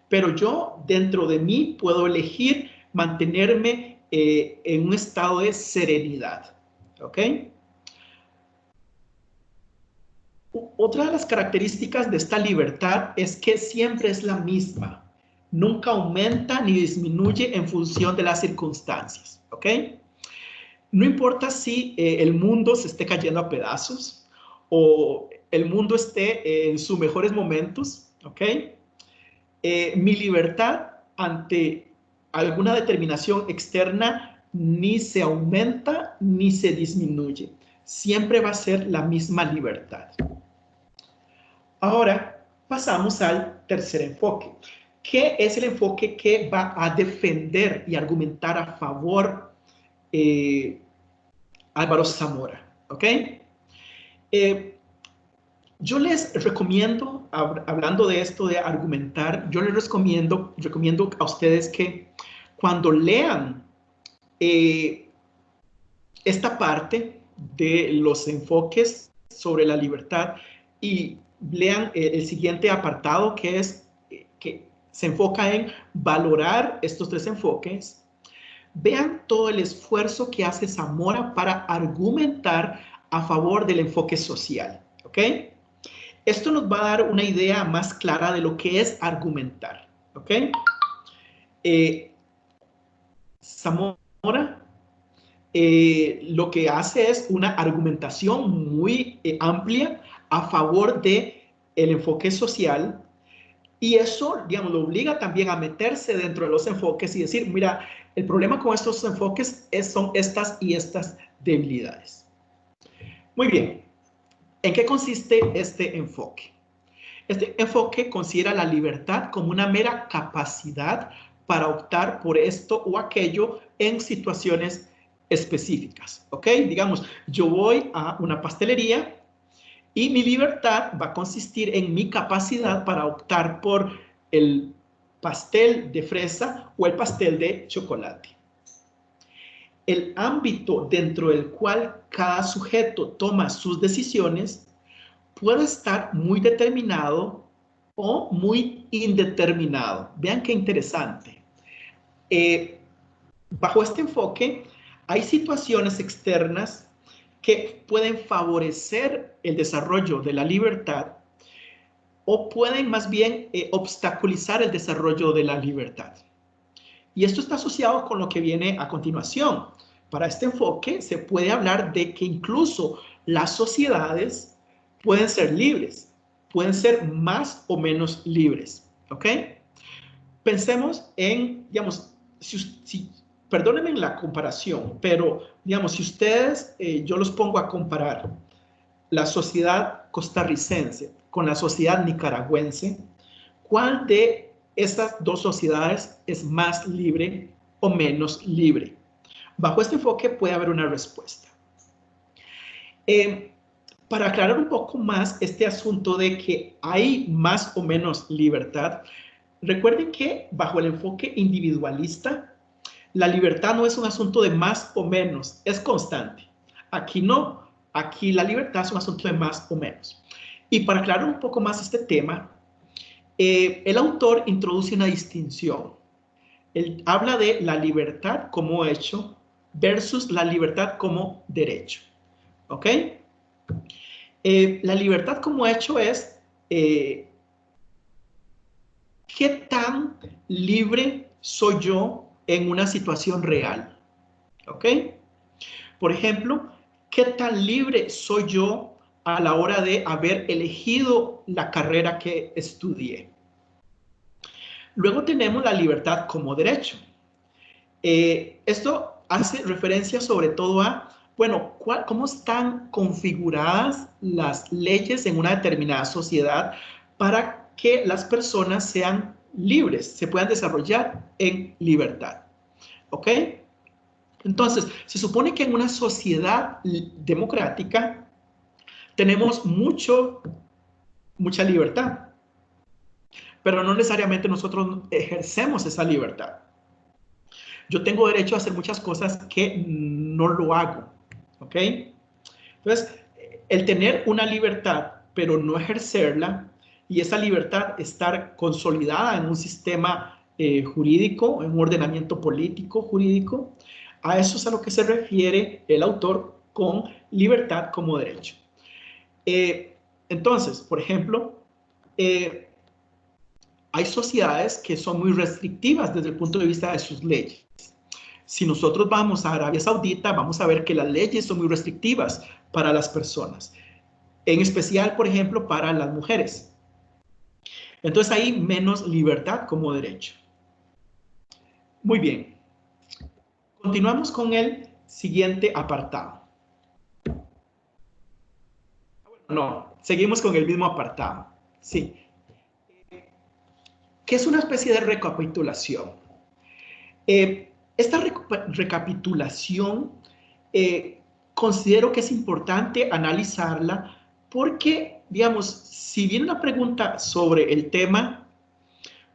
S1: pero yo dentro de mí puedo elegir mantenerme en un estado de serenidad, ¿ok? Otra de las características de esta libertad es que siempre es la misma, nunca aumenta ni disminuye en función de las circunstancias, ¿ok? No importa si el mundo se esté cayendo a pedazos o el mundo esté en sus mejores momentos, ¿ok? Mi libertad ante alguna determinación externa ni se aumenta ni se disminuye. Siempre va a ser la misma libertad. Ahora pasamos al tercer enfoque, que es el enfoque que va a defender y argumentar a favor Álvaro Zamora, ¿ok? Yo les recomiendo, hablando de esto de argumentar, yo les recomiendo a ustedes que cuando lean esta parte de los enfoques sobre la libertad y lean el siguiente apartado que es que se enfoca en valorar estos tres enfoques. Vean todo el esfuerzo que hace Zamora para argumentar a favor del enfoque social, ¿ok? Esto nos va a dar una idea más clara de lo que es argumentar, ¿ok? Zamora lo que hace es una argumentación muy amplia a favor del enfoque social y eso, digamos, lo obliga también a meterse dentro de los enfoques y decir, mira, el problema con estos enfoques son estas y estas debilidades. Muy bien, ¿en qué consiste este enfoque? Este enfoque considera la libertad como una mera capacidad para optar por esto o aquello en situaciones específicas, ¿ok? Digamos, yo voy a una pastelería y mi libertad va a consistir en mi capacidad para optar por el pastel de fresa o el pastel de chocolate. El ámbito dentro del cual cada sujeto toma sus decisiones puede estar muy determinado o muy indeterminado. Vean qué interesante. Bajo este enfoque, hay situaciones externas que pueden favorecer el desarrollo de la libertad o pueden más bien obstaculizar el desarrollo de la libertad. Y esto está asociado con lo que viene a continuación. Para este enfoque se puede hablar de que incluso las sociedades pueden ser libres, pueden ser más o menos libres, ¿ok? Pensemos en, digamos, perdónenme la comparación, pero, digamos, si ustedes, yo los pongo a comparar la sociedad costarricense con la sociedad nicaragüense, ¿cuál de estas dos sociedades es más libre o menos libre? Bajo este enfoque puede haber una respuesta. Para aclarar un poco más este asunto de que hay más o menos libertad, recuerden que bajo el enfoque individualista, la libertad no es un asunto de más o menos, es constante. Aquí no, aquí la libertad es un asunto de más o menos. Y para aclarar un poco más este tema, el autor introduce una distinción. Él habla de la libertad como hecho versus la libertad como derecho. ¿Ok? La libertad como hecho es qué tan libre soy yo en una situación real. ¿Ok? Por ejemplo, qué tan libre soy yo a la hora de haber elegido la carrera que estudié. Luego tenemos la libertad como derecho. Esto hace referencia sobre todo a, bueno, cómo están configuradas las leyes en una determinada sociedad para que las personas sean libres, se puedan desarrollar en libertad. ¿Ok? Entonces, se supone que en una sociedad democrática tenemos mucha libertad, pero no necesariamente nosotros ejercemos esa libertad. Yo tengo derecho a hacer muchas cosas que no lo hago, ¿ok? Entonces, el tener una libertad, pero no ejercerla, y esa libertad estar consolidada en un sistema jurídico, en un ordenamiento político jurídico, a eso es a lo que se refiere el autor con libertad como derecho. Entonces, por ejemplo, hay sociedades que son muy restrictivas desde el punto de vista de sus leyes. Si nosotros vamos a Arabia Saudita, vamos a ver que las leyes son muy restrictivas para las personas, en especial, por ejemplo, para las mujeres. Entonces hay menos libertad como derecho. Muy bien. Continuamos con el siguiente apartado. No, seguimos con el mismo apartado. Sí. Que es una especie de recapitulación. Esta recapitulación considero que es importante analizarla porque, digamos, si viene una pregunta sobre el tema,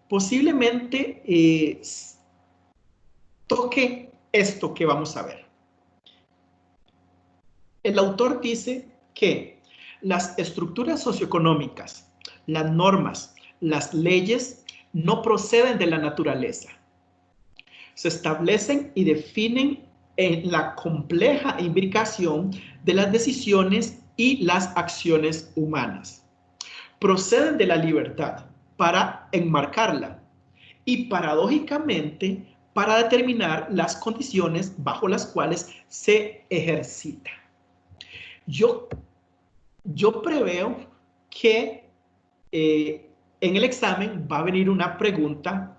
S1: posiblemente toque esto que vamos a ver. el autor dice que las estructuras socioeconómicas, las normas, las leyes no proceden de la naturaleza. Se establecen y definen en la compleja imbricación de las decisiones y las acciones humanas. Proceden de la libertad para enmarcarla y paradójicamente para determinar las condiciones bajo las cuales se ejercita. Yo preveo que en el examen va a venir una pregunta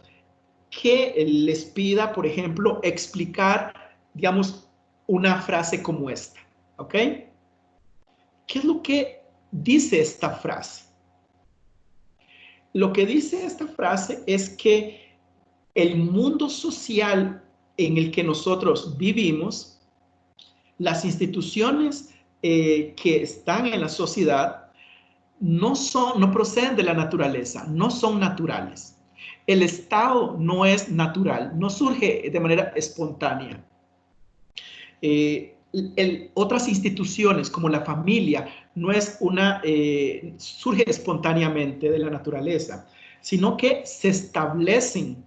S1: que les pida, por ejemplo, explicar, digamos, una frase como esta, ¿ok? ¿Qué es lo que dice esta frase? Lo que dice esta frase es que el mundo social en el que nosotros vivimos, las instituciones que están en la sociedad, no proceden de la naturaleza, no son naturales. El Estado no es natural, no surge de manera espontánea. Otras instituciones como la familia no es surge espontáneamente de la naturaleza, sino que se establecen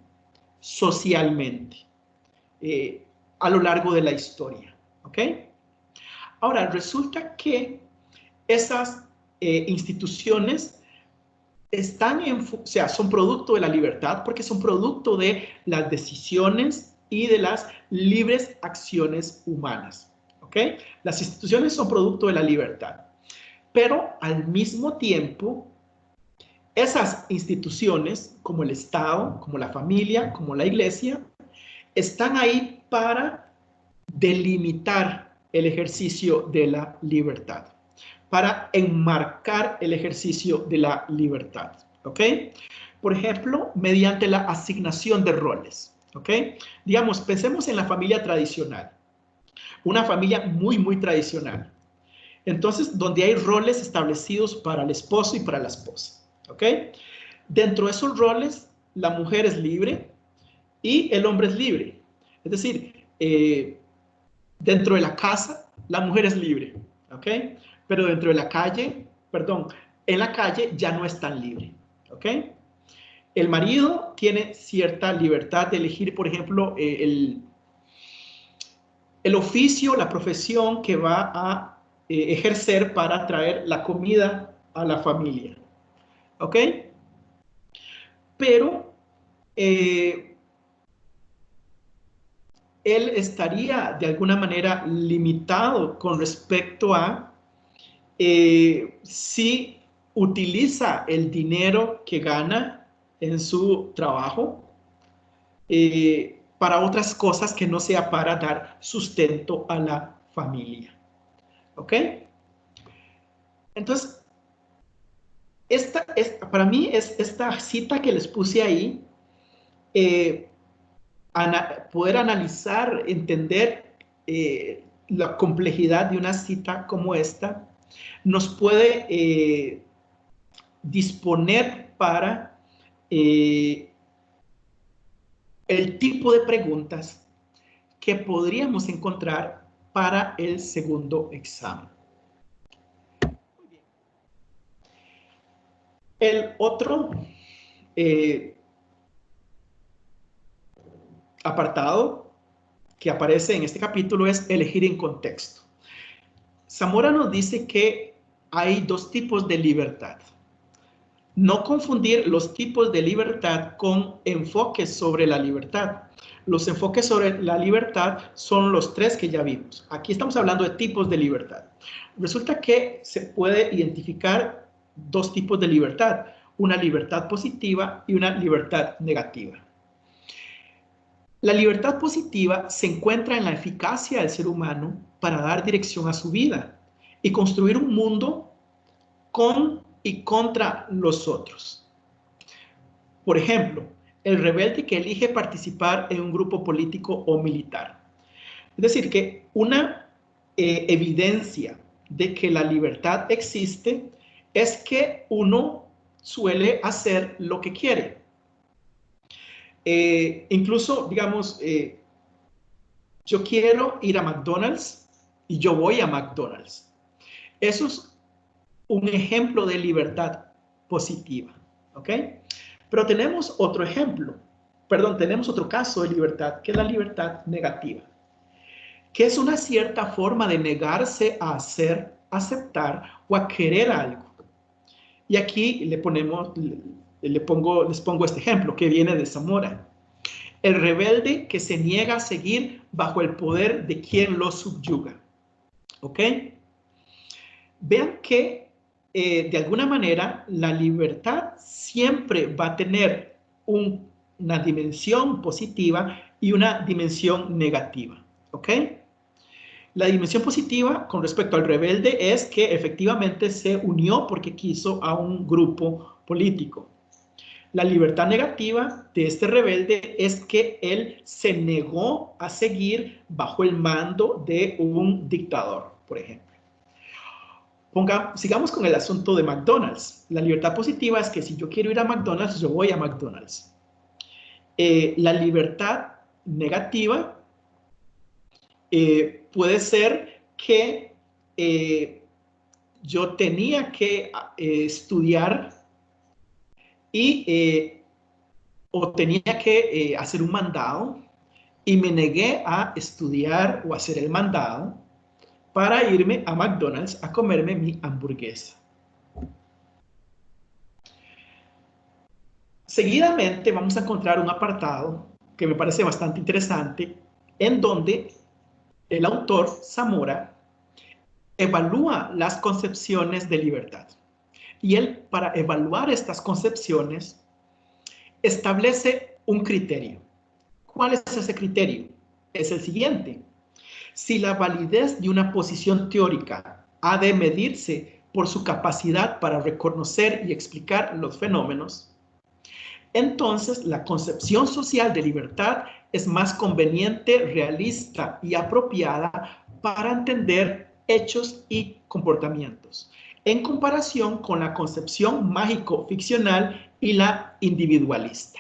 S1: socialmente a lo largo de la historia. ¿Ok? Ahora, resulta que esas instituciones son producto de la libertad porque son producto de las decisiones y de las libres acciones humanas. ¿Ok? Las instituciones son producto de la libertad, pero al mismo tiempo, esas instituciones, como el Estado, como la familia, como la iglesia, están ahí para delimitar el ejercicio de la libertad, para enmarcar el ejercicio de la libertad, ¿ok? Por ejemplo, mediante la asignación de roles, ¿ok? Digamos, pensemos en la familia tradicional, una familia muy, muy tradicional. Entonces, donde hay roles establecidos para el esposo y para la esposa, ¿ok? Dentro de esos roles, la mujer es libre y el hombre es libre. Es decir, dentro de la casa, la mujer es libre, ¿ok? Pero dentro de la calle, perdón, en la calle ya no es tan libre, ¿ok? El marido tiene cierta libertad de elegir, por ejemplo, el oficio, la profesión que va a ejercer para traer la comida a la familia, ¿ok? Pero él estaría de alguna manera limitado con respecto a si utiliza el dinero que gana en su trabajo para otras cosas que no sea para dar sustento a la familia. ¿Ok? Entonces, para mí es esta cita que les puse ahí, poder analizar, entender la complejidad de una cita como esta, nos puede disponer para el tipo de preguntas que podríamos encontrar para el segundo examen. El otro apartado que aparece en este capítulo es elegir en contexto. Zamora nos dice que hay dos tipos de libertad. No confundir los tipos de libertad con enfoques sobre la libertad. Los enfoques sobre la libertad son los tres que ya vimos. Aquí estamos hablando de tipos de libertad. Resulta que se puede identificar dos tipos de libertad, una libertad positiva y una libertad negativa. La libertad positiva se encuentra en la eficacia del ser humano para dar dirección a su vida y construir un mundo con y contra los otros. Por ejemplo, el rebelde que elige participar en un grupo político o militar. Es decir, que una evidencia de que la libertad existe es que uno suele hacer lo que quiere. Incluso, digamos, yo quiero ir a McDonald's y yo voy a McDonald's. Eso es un ejemplo de libertad positiva, ¿ok? Pero tenemos otro ejemplo, perdón, tenemos otro caso de libertad, que es la libertad negativa, que es una cierta forma de negarse a hacer, aceptar o a querer algo. Y aquí les pongo este ejemplo que viene de Zamora. El rebelde que se niega a seguir bajo el poder de quien lo subyuga. ¿Ok? Vean que de alguna manera la libertad siempre va a tener una dimensión positiva y una dimensión negativa. ¿Ok? La dimensión positiva con respecto al rebelde es que efectivamente se unió porque quiso a un grupo político. La libertad negativa de este rebelde es que él se negó a seguir bajo el mando de un dictador, por ejemplo. Sigamos con el asunto de McDonald's. La libertad positiva es que si yo quiero ir a McDonald's, yo voy a McDonald's. La libertad negativa puede ser que yo tenía que estudiar o tenía que hacer un mandado y me negué a estudiar o hacer el mandado para irme a McDonald's a comerme mi hamburguesa. Seguidamente vamos a encontrar un apartado que me parece bastante interesante en donde el autor Zamora evalúa las concepciones de libertad. Y él, para evaluar estas concepciones, establece un criterio. ¿Cuál es ese criterio? Es el siguiente. Si la validez de una posición teórica ha de medirse por su capacidad para reconocer y explicar los fenómenos, entonces la concepción social de libertad es más conveniente, realista y apropiada para entender hechos y comportamientos, en comparación con la concepción mágico-ficcional y la individualista.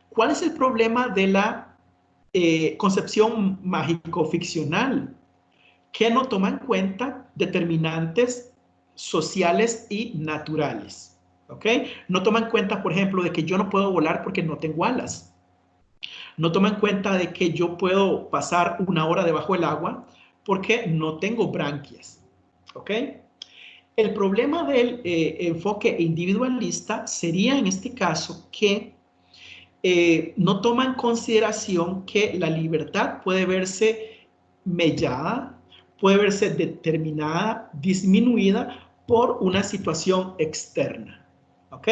S1: ¿Cuál es el problema de la concepción mágico-ficcional? Que no toma en cuenta determinantes sociales y naturales. ¿Ok? No toma en cuenta, por ejemplo, de que yo no puedo volar porque no tengo alas. No toma en cuenta de que yo puedo pasar una hora debajo del agua porque no tengo branquias. ¿Ok? El problema del enfoque individualista sería en este caso que no toma en consideración que la libertad puede verse mellada, puede verse determinada, disminuida por una situación externa. ¿Ok?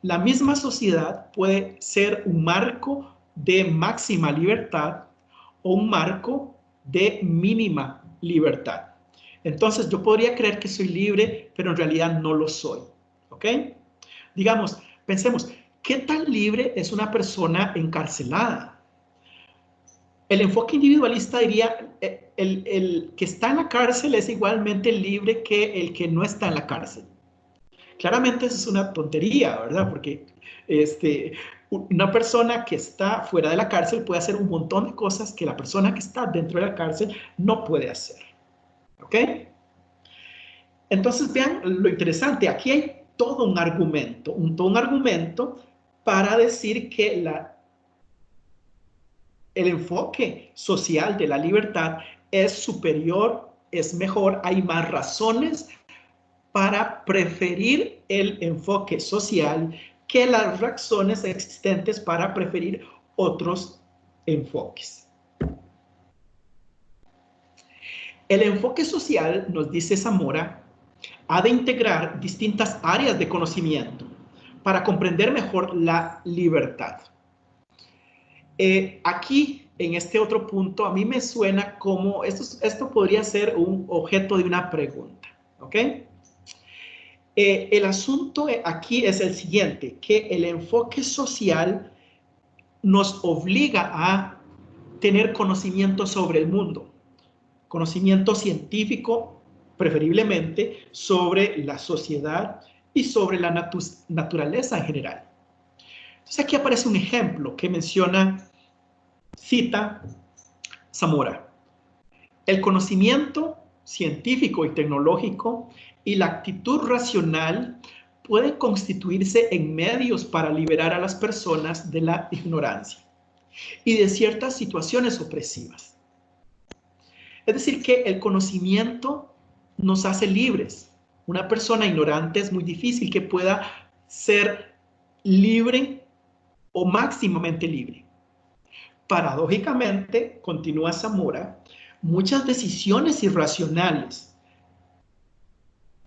S1: La misma sociedad puede ser un marco de máxima libertad o un marco de mínima libertad. Entonces yo podría creer que soy libre, pero en realidad no lo soy. ¿Ok? Digamos, pensemos, ¿qué tan libre es una persona encarcelada? El enfoque individualista diría, el que está en la cárcel es igualmente libre que el que no está en la cárcel. Claramente eso es una tontería, ¿verdad? Porque una persona que está fuera de la cárcel puede hacer un montón de cosas que la persona que está dentro de la cárcel no puede hacer. ¿Ok? Entonces vean lo interesante, aquí hay todo un argumento, para decir que el enfoque social de la libertad es superior, es mejor, hay más razones para preferir el enfoque social que las razones existentes para preferir otros enfoques. El enfoque social, nos dice Zamora, ha de integrar distintas áreas de conocimiento para comprender mejor la libertad. Aquí, en este otro punto, a mí me suena como esto podría ser un objeto de una pregunta, ¿ok? El asunto aquí es el siguiente, que el enfoque social nos obliga a tener conocimiento sobre el mundo, conocimiento científico, preferiblemente, sobre la sociedad y sobre la naturaleza en general. Entonces aquí aparece un ejemplo que cita Zamora. El conocimiento científico y tecnológico y la actitud racional pueden constituirse en medios para liberar a las personas de la ignorancia y de ciertas situaciones opresivas. Es decir, que el conocimiento nos hace libres. Una persona ignorante es muy difícil que pueda ser libre o máximamente libre. Paradójicamente, continúa Zamora, muchas decisiones irracionales,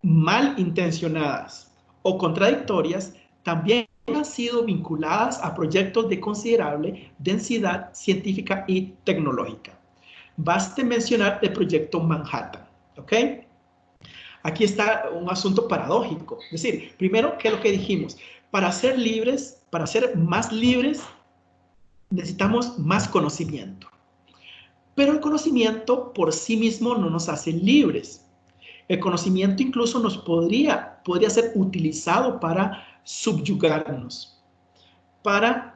S1: malintencionadas o contradictorias también han sido vinculadas a proyectos de considerable densidad científica y tecnológica. Baste mencionar el proyecto Manhattan, ¿ok? Aquí está un asunto paradójico. Es decir, primero, ¿qué es lo que dijimos? Para ser libres, para ser más libres, necesitamos más conocimiento. Pero el conocimiento por sí mismo no nos hace libres. El conocimiento incluso nos podría ser utilizado para subyugarnos, para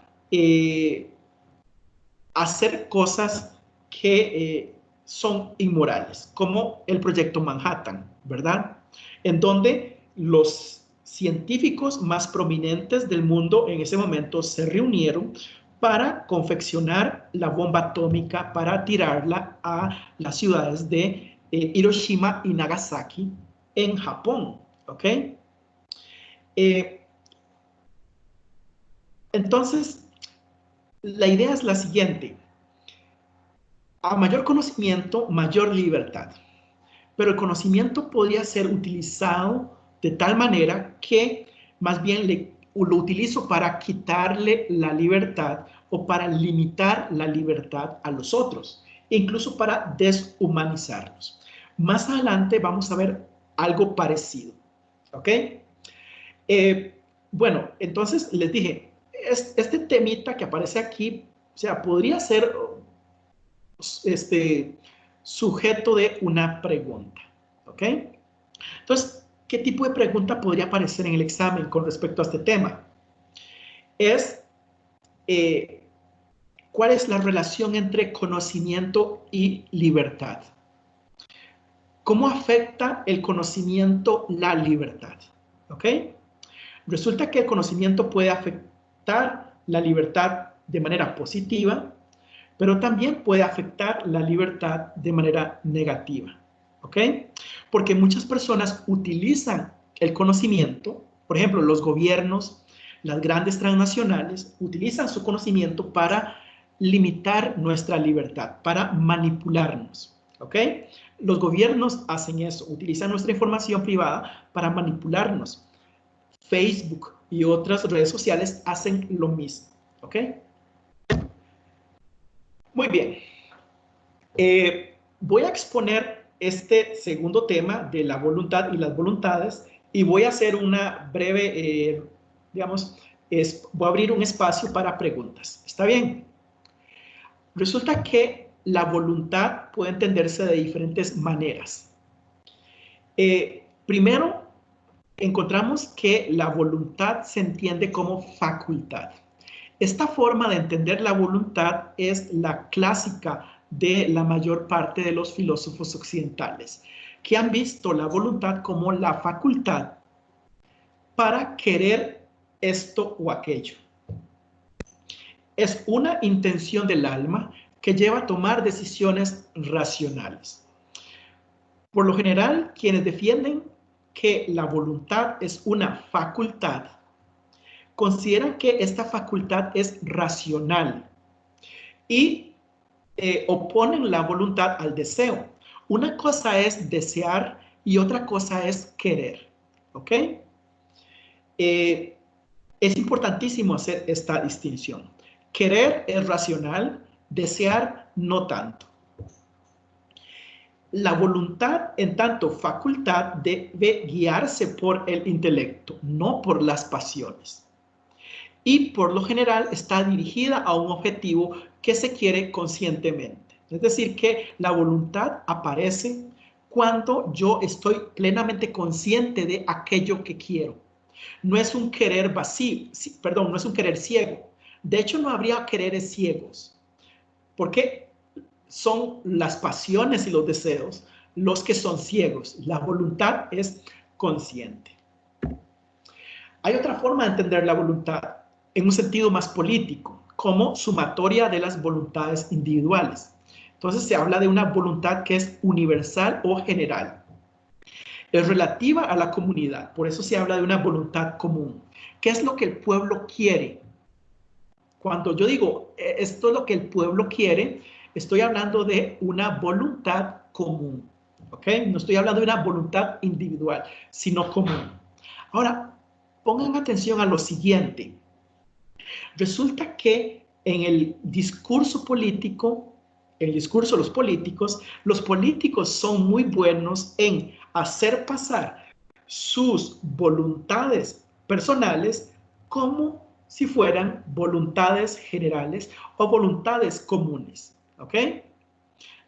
S1: hacer cosas que son inmorales, como el proyecto Manhattan, ¿verdad? En donde los científicos más prominentes del mundo en ese momento se reunieron para confeccionar la bomba atómica para tirarla a las ciudades de Hiroshima y Nagasaki en Japón, ¿ok? Entonces, la idea es la siguiente. A mayor conocimiento, mayor libertad. Pero el conocimiento podría ser utilizado de tal manera que más bien lo utilizo para quitarle la libertad o para limitar la libertad a los otros, e incluso para deshumanizarlos. Más adelante vamos a ver algo parecido, ¿ok? Bueno, entonces les dije, este temita que aparece aquí, o sea, podría ser sujeto de una pregunta, ¿ok? Entonces, ¿qué tipo de pregunta podría aparecer en el examen con respecto a este tema? Es, ¿cuál es la relación entre conocimiento y libertad? ¿Cómo afecta el conocimiento la libertad? ¿Ok? Resulta que el conocimiento puede afectar la libertad de manera positiva, pero también puede afectar la libertad de manera negativa, ¿ok? Porque muchas personas utilizan el conocimiento, por ejemplo, los gobiernos, las grandes transnacionales, utilizan su conocimiento para limitar nuestra libertad, para manipularnos, ¿ok? Los gobiernos hacen eso, utilizan nuestra información privada para manipularnos. Facebook y otras redes sociales hacen lo mismo, ¿ok? Muy bien. Voy a exponer este segundo tema de la voluntad y las voluntades y voy a hacer una breve, voy a abrir un espacio para preguntas. ¿Está bien? Resulta que la voluntad puede entenderse de diferentes maneras. Primero, encontramos que la voluntad se entiende como facultad. Esta forma de entender la voluntad es la clásica de la mayor parte de los filósofos occidentales, que han visto la voluntad como la facultad para querer esto o aquello. Es una intención del alma que lleva a tomar decisiones racionales. Por lo general, quienes defienden que la voluntad es una facultad, consideran que esta facultad es racional y oponen la voluntad al deseo. Una cosa es desear y otra cosa es querer, ¿ok? Es importantísimo hacer esta distinción. Querer es racional, desear no tanto. La voluntad, en tanto facultad, debe guiarse por el intelecto, no por las pasiones. Y por lo general está dirigida a un objetivo que se quiere conscientemente. Es decir, que la voluntad aparece cuando yo estoy plenamente consciente de aquello que quiero. No es un querer vacío, perdón, no es un querer ciego. De hecho, no habría quereres ciegos, porque son las pasiones y los deseos los que son ciegos. La voluntad es consciente. Hay otra forma de entender la voluntad en un sentido más político, como sumatoria de las voluntades individuales. Entonces se habla de una voluntad que es universal o general. Es relativa a la comunidad, por eso se habla de una voluntad común. ¿Qué es lo que el pueblo quiere? Cuando yo digo esto es lo que el pueblo quiere, estoy hablando de una voluntad común, ¿ok? No estoy hablando de una voluntad individual, sino común. Ahora, pongan atención a lo siguiente. Resulta que en el discurso político, en el discurso de los políticos son muy buenos en hacer pasar sus voluntades personales como si fueran voluntades generales o voluntades comunes, ¿ok?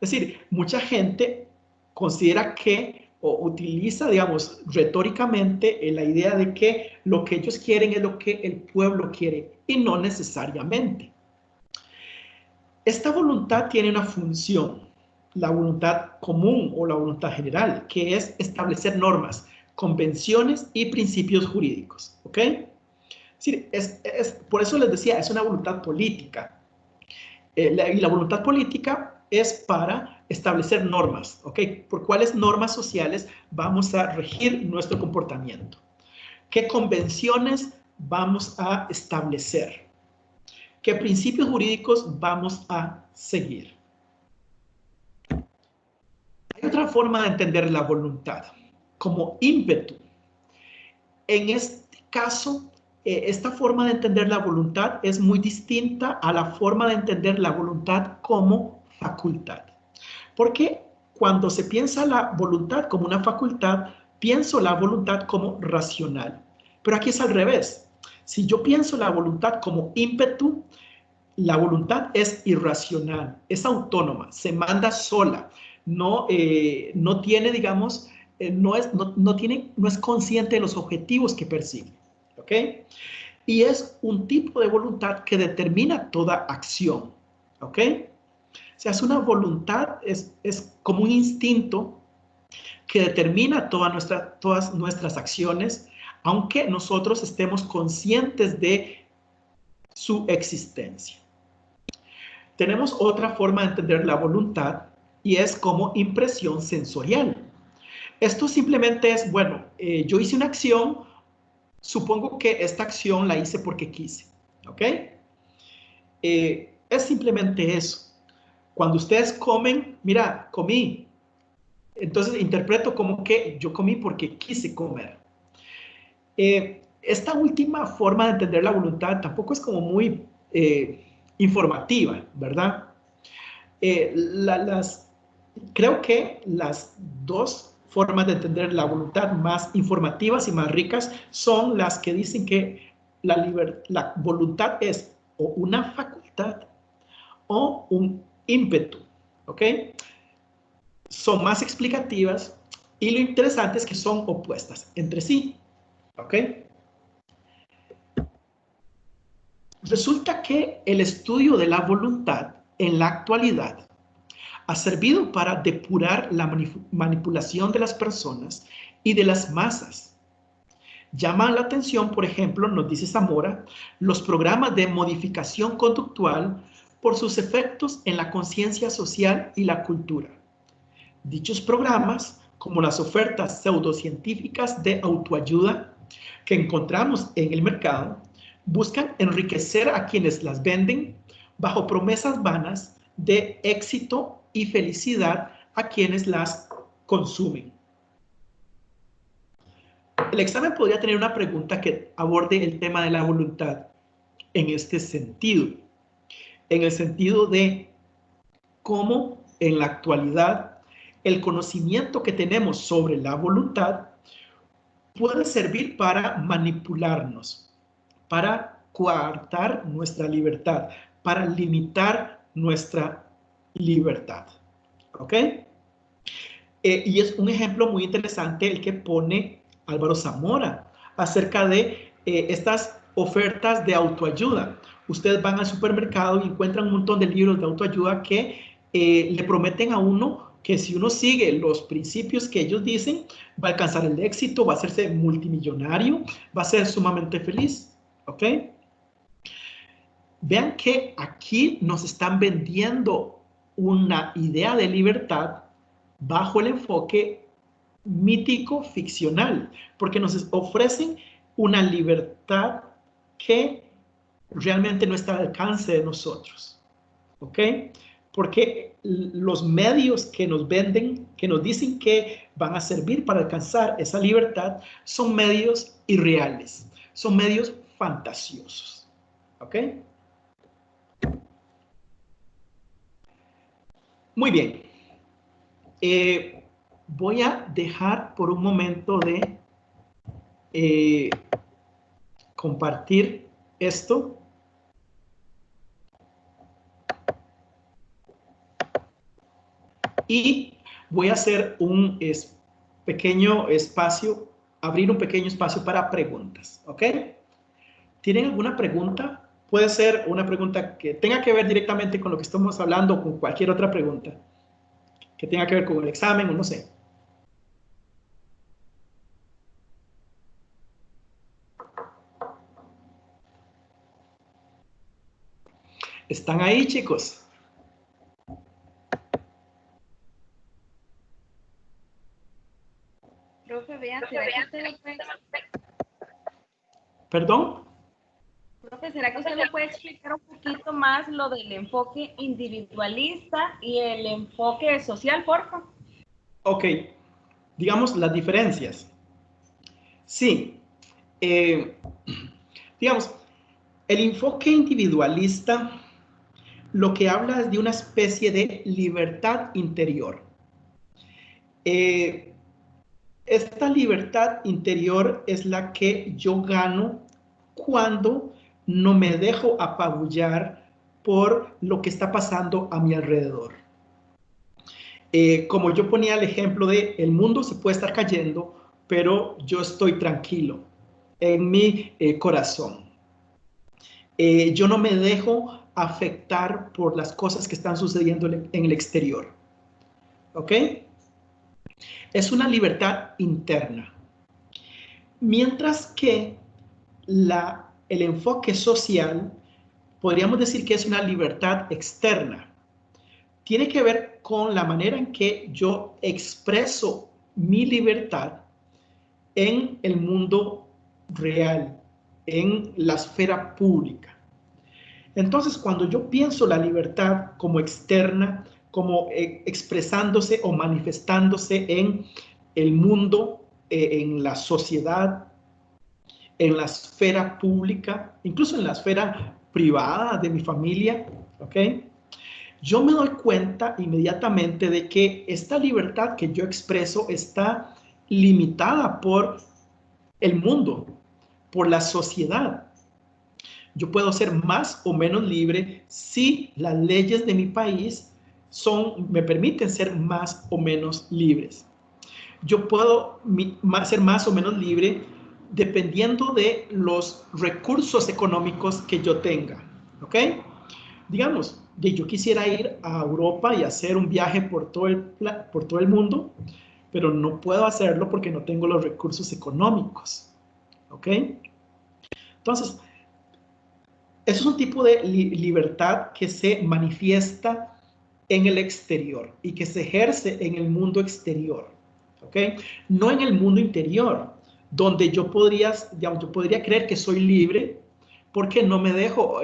S1: Es decir, mucha gente considera que o utiliza, digamos, retóricamente la idea de que lo que ellos quieren es lo que el pueblo quiere y no necesariamente. Esta voluntad tiene una función, la voluntad común o la voluntad general, que es establecer normas, convenciones y principios jurídicos, ¿ok? Sí, por eso les decía, es una voluntad política. Y la voluntad política es para establecer normas, ¿ok? ¿Por cuáles normas sociales vamos a regir nuestro comportamiento? ¿Qué convenciones vamos a establecer? ¿Qué principios jurídicos vamos a seguir? Hay otra forma de entender la voluntad, como ímpetu. En este caso, esta forma de entender la voluntad es muy distinta a la forma de entender la voluntad como facultad. Porque cuando se piensa la voluntad como una facultad, pienso la voluntad como racional. Pero aquí es al revés. Si yo pienso la voluntad como ímpetu, la voluntad es irracional, es autónoma, se manda sola, no tiene, digamos, no es consciente de los objetivos que persigue, ¿ok? Y es un tipo de voluntad que determina toda acción, ¿ok? O sea, es una voluntad, es como un instinto que determina todas nuestras acciones, aunque nosotros estemos conscientes de su existencia. Tenemos otra forma de entender la voluntad y es como impresión sensorial. Esto simplemente es, bueno, yo hice una acción, supongo que esta acción la hice porque quise, ¿ok? Es simplemente eso. Cuando ustedes comen, mira, comí, entonces interpreto como que yo comí porque quise comer. Esta última forma de entender la voluntad tampoco es como muy informativa, ¿verdad? Creo que las dos formas de entender la voluntad más informativas y más ricas son las que dicen que la voluntad es o una facultad o un ímpetu, ¿ok? Son más explicativas y lo interesante es que son opuestas entre sí, ¿ok? Resulta que el estudio de la voluntad en la actualidad ha servido para depurar la manipulación de las personas y de las masas. Llama la atención, por ejemplo, nos dice Zamora, los programas de modificación conductual por sus efectos en la conciencia social y la cultura. Dichos programas, como las ofertas pseudocientíficas de autoayuda que encontramos en el mercado, buscan enriquecer a quienes las venden bajo promesas vanas de éxito y felicidad a quienes las consumen. El examen podría tener una pregunta que aborde el tema de la voluntad en este sentido, en el sentido de cómo en la actualidad el conocimiento que tenemos sobre la voluntad puede servir para manipularnos, para coartar nuestra libertad, para limitar nuestra libertad. ¿Ok? Y es un ejemplo muy interesante el que pone Álvaro Zamora acerca de estas ofertas de autoayuda. Ustedes van al supermercado y encuentran un montón de libros de autoayuda que le prometen a uno que si uno sigue los principios que ellos dicen, va a alcanzar el éxito, va a hacerse multimillonario, va a ser sumamente feliz, ¿ok? Vean que aquí nos están vendiendo una idea de libertad bajo el enfoque mítico ficcional, porque nos ofrecen una libertad que realmente no está al alcance de nosotros, ¿ok? Porque los medios que nos venden, que nos dicen que van a servir para alcanzar esa libertad, son medios irreales, son medios fantasiosos, ¿ok? Muy bien. Voy a dejar por un momento de compartir esto. Y voy a hacer un pequeño espacio, abrir un pequeño espacio para preguntas, ¿ok? ¿Tienen alguna pregunta? Puede ser una pregunta que tenga que ver directamente con lo que estamos hablando o con cualquier otra pregunta que tenga que ver con el examen o no sé. ¿Están ahí, chicos?
S3: Profe, vean, ¿será que usted lo puede...
S1: ¿Perdón?
S3: Profe, ¿será que usted me puede explicar un poquito más lo del enfoque individualista y el enfoque social, por favor?
S1: Ok, digamos las diferencias. Sí, digamos, el enfoque individualista lo que habla es de una especie de libertad interior. Esta libertad interior es la que yo gano cuando no me dejo apabullar por lo que está pasando a mi alrededor. Como yo ponía el ejemplo de el mundo se puede estar cayendo, pero yo estoy tranquilo en mi corazón. Yo no me dejo afectar por las cosas que están sucediendo en el exterior. ¿Ok? Es una libertad interna. Mientras que el enfoque social, podríamos decir que es una libertad externa. Tiene que ver con la manera en que yo expreso mi libertad en el mundo real, en la esfera pública. Entonces, cuando yo pienso la libertad como externa, como expresándose o manifestándose en el mundo, en la sociedad, en la esfera pública, incluso en la esfera privada de mi familia, ¿ok? Yo me doy cuenta inmediatamente de que esta libertad que yo expreso está limitada por el mundo, por la sociedad. Yo puedo ser más o menos libre si las leyes de mi país me permiten ser más o menos libres. Yo puedo ser más o menos libre dependiendo de los recursos económicos que yo tenga, ¿ok? Digamos, yo quisiera ir a Europa y hacer un viaje por todo el mundo, pero no puedo hacerlo porque no tengo los recursos económicos, ¿ok? Entonces, eso es un tipo de libertad que se manifiesta en el exterior y que se ejerce en el mundo exterior, ¿ok? No en el mundo interior, donde yo podría creer que soy libre porque no me dejo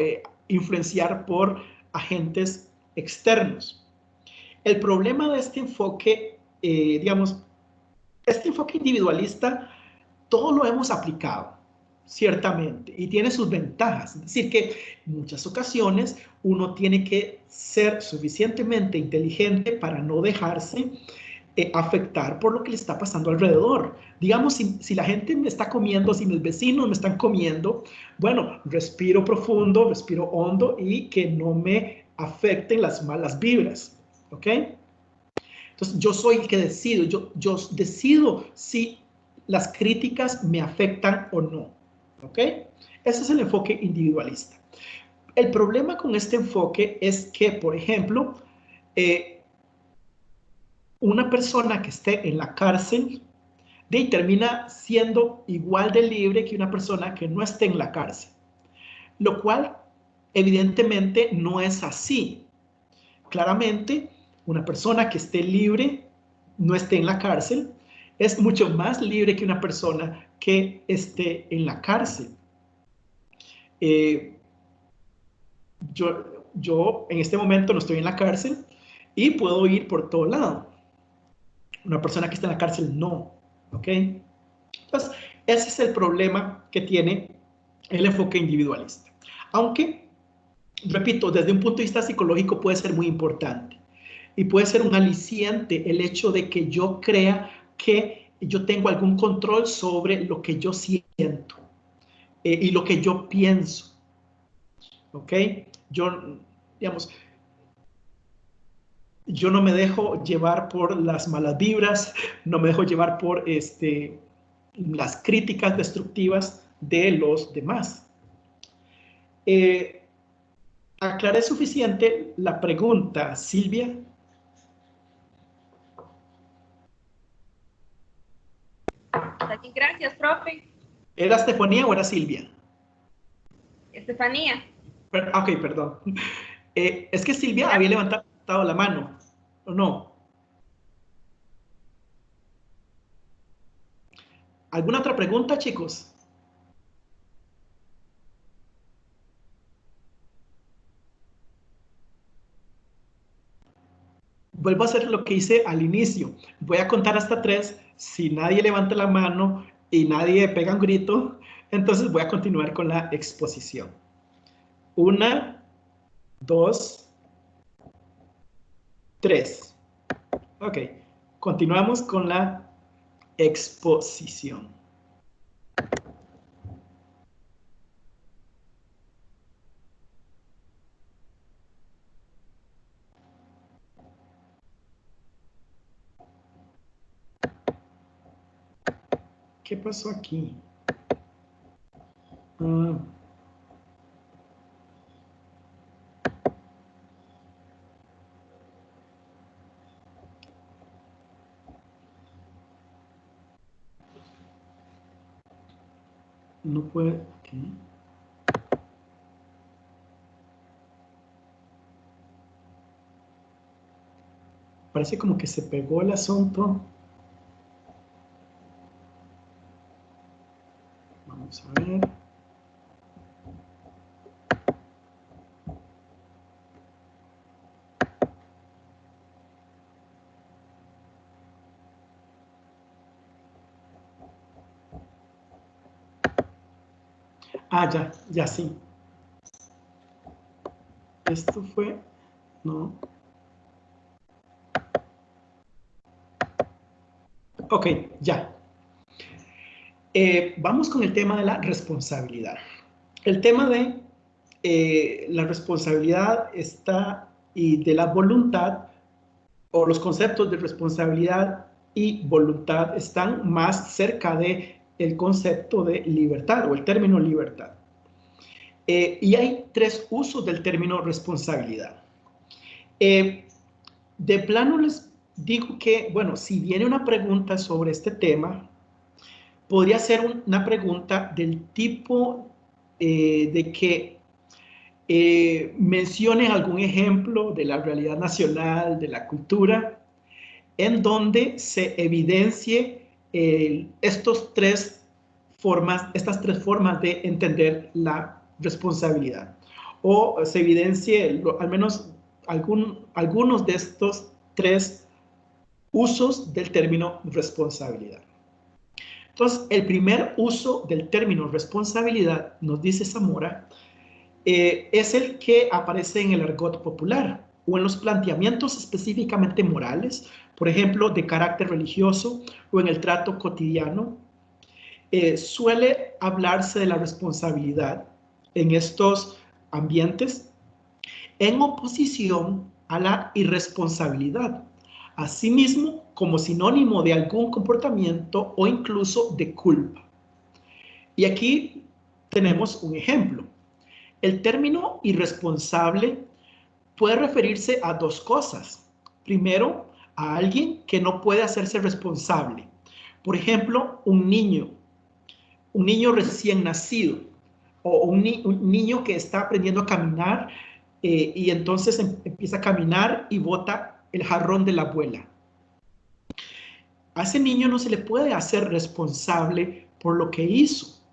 S1: influenciar por agentes externos. El problema de este enfoque, este enfoque individualista, todo lo hemos aplicado, ciertamente, y tiene sus ventajas. Es decir, que en muchas ocasiones uno tiene que ser suficientemente inteligente para no dejarse afectar por lo que le está pasando alrededor. Digamos, si la gente me está comiendo, si mis vecinos me están comiendo, bueno, respiro profundo, respiro hondo y que no me afecten las malas vibras, ¿ok? Entonces, yo soy el que decido, yo decido si las críticas me afectan o no, ¿ok? Ese es el enfoque individualista. El problema con este enfoque es que, por ejemplo, una persona que esté en la cárcel termina siendo igual de libre que una persona que no esté en la cárcel, lo cual evidentemente no es así. Claramente, una persona que esté libre, no esté en la cárcel, es mucho más libre que una persona que esté en la cárcel. Yo en este momento no estoy en la cárcel y puedo ir por todo lado. Una persona que está en la cárcel no, ¿ok? Entonces, ese es el problema que tiene el enfoque individualista. Aunque, repito, desde un punto de vista psicológico puede ser muy importante y puede ser un aliciente el hecho de que yo crea que yo tengo algún control sobre lo que yo siento y lo que yo pienso, ¿ok? Digamos, yo no me dejo llevar por las malas vibras, no me dejo llevar por las críticas destructivas de los demás. ¿Aclaré suficiente la pregunta, Silvia?
S3: Gracias, profe.
S1: ¿Era Estefanía o era Silvia?
S3: Estefanía.
S1: Ok, perdón. Es que Silvia había levantado la mano, ¿o no? ¿Alguna otra pregunta, chicos? Vuelvo a hacer lo que hice al inicio. Voy a contar hasta 3. Si nadie levanta la mano y nadie pega un grito, entonces voy a continuar con la exposición. 1, 2, 3. Ok, continuamos con la exposición. ¿Qué pasó aquí? No puede... Okay. Parece como que se pegó el asunto. Vamos a ver. Ya sí. Esto fue... No. Ok, ya. Vamos con el tema de la responsabilidad. El tema de la responsabilidad y de la voluntad, o los conceptos de responsabilidad y voluntad están más cerca del concepto de libertad o el término libertad. Y hay 3 usos del término responsabilidad. De plano les digo que, bueno, si viene una pregunta sobre este tema, podría ser una pregunta del tipo de que mencionen algún ejemplo de la realidad nacional, de la cultura, en donde se evidencie estas tres formas de entender la responsabilidad, o se evidencie al menos algunos de estos 3 usos del término responsabilidad. Entonces, el primer uso del término responsabilidad, nos dice Zamora, es el que aparece en el argot popular o en los planteamientos específicamente morales, por ejemplo, de carácter religioso o en el trato cotidiano. Suele hablarse de la responsabilidad en estos ambientes en oposición a la irresponsabilidad, asimismo como sinónimo de algún comportamiento o incluso de culpa. Y aquí tenemos un ejemplo. El término irresponsable puede referirse a 2 cosas. primero a alguien que no puede hacerse responsable. Por ejemplo, un niño recién nacido o un niño que está aprendiendo a caminar y entonces empieza a caminar y bota el jarrón de la abuela. A ese niño no se le puede hacer responsable por lo que hizo,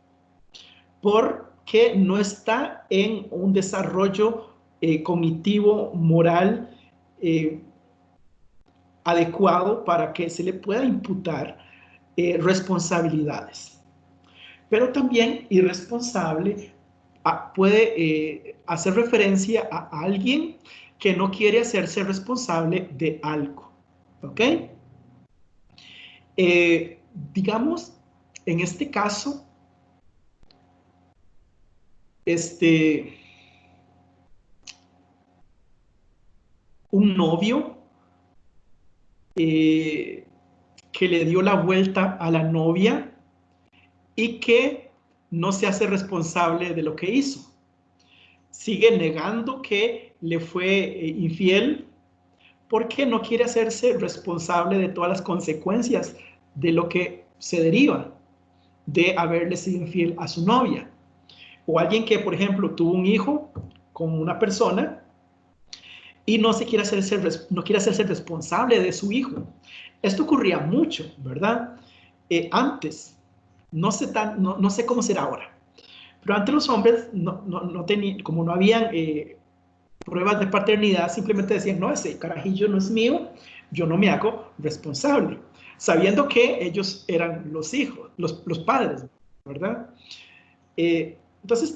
S1: porque no está en un desarrollo cognitivo, moral, adecuado para que se le pueda imputar responsabilidades. Pero también irresponsable puede hacer referencia a alguien que no quiere hacerse responsable de algo. ¿Ok? Digamos, en este caso, un novio que le dio la vuelta a la novia y que no se hace responsable de lo que hizo. Sigue negando que le fue infiel porque no quiere hacerse responsable de todas las consecuencias de lo que se deriva de haberle sido infiel a su novia. O alguien que, por ejemplo, tuvo un hijo con una persona y no quiere hacerse responsable de su hijo. Esto ocurría mucho, ¿verdad? Antes, no sé cómo será ahora, pero antes los hombres no tenían, como no habían pruebas de paternidad, simplemente decían, no, ese carajillo no es mío, yo no me hago responsable, sabiendo que ellos eran los hijos, los padres, ¿verdad? Entonces,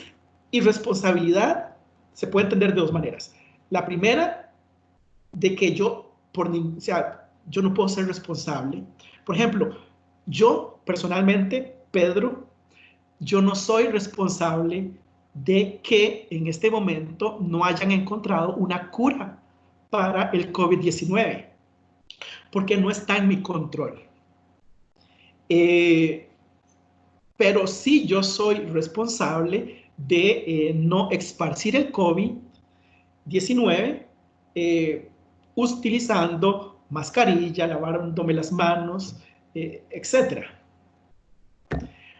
S1: irresponsabilidad se puede entender de dos maneras. La primera, de que yo no puedo ser responsable. Por ejemplo, yo personalmente, Pedro, yo no soy responsable de que en este momento no hayan encontrado una cura para el COVID-19, porque no está en mi control. Pero sí yo soy responsable de no esparcir el COVID-19 utilizando mascarilla, lavándome las manos, etc.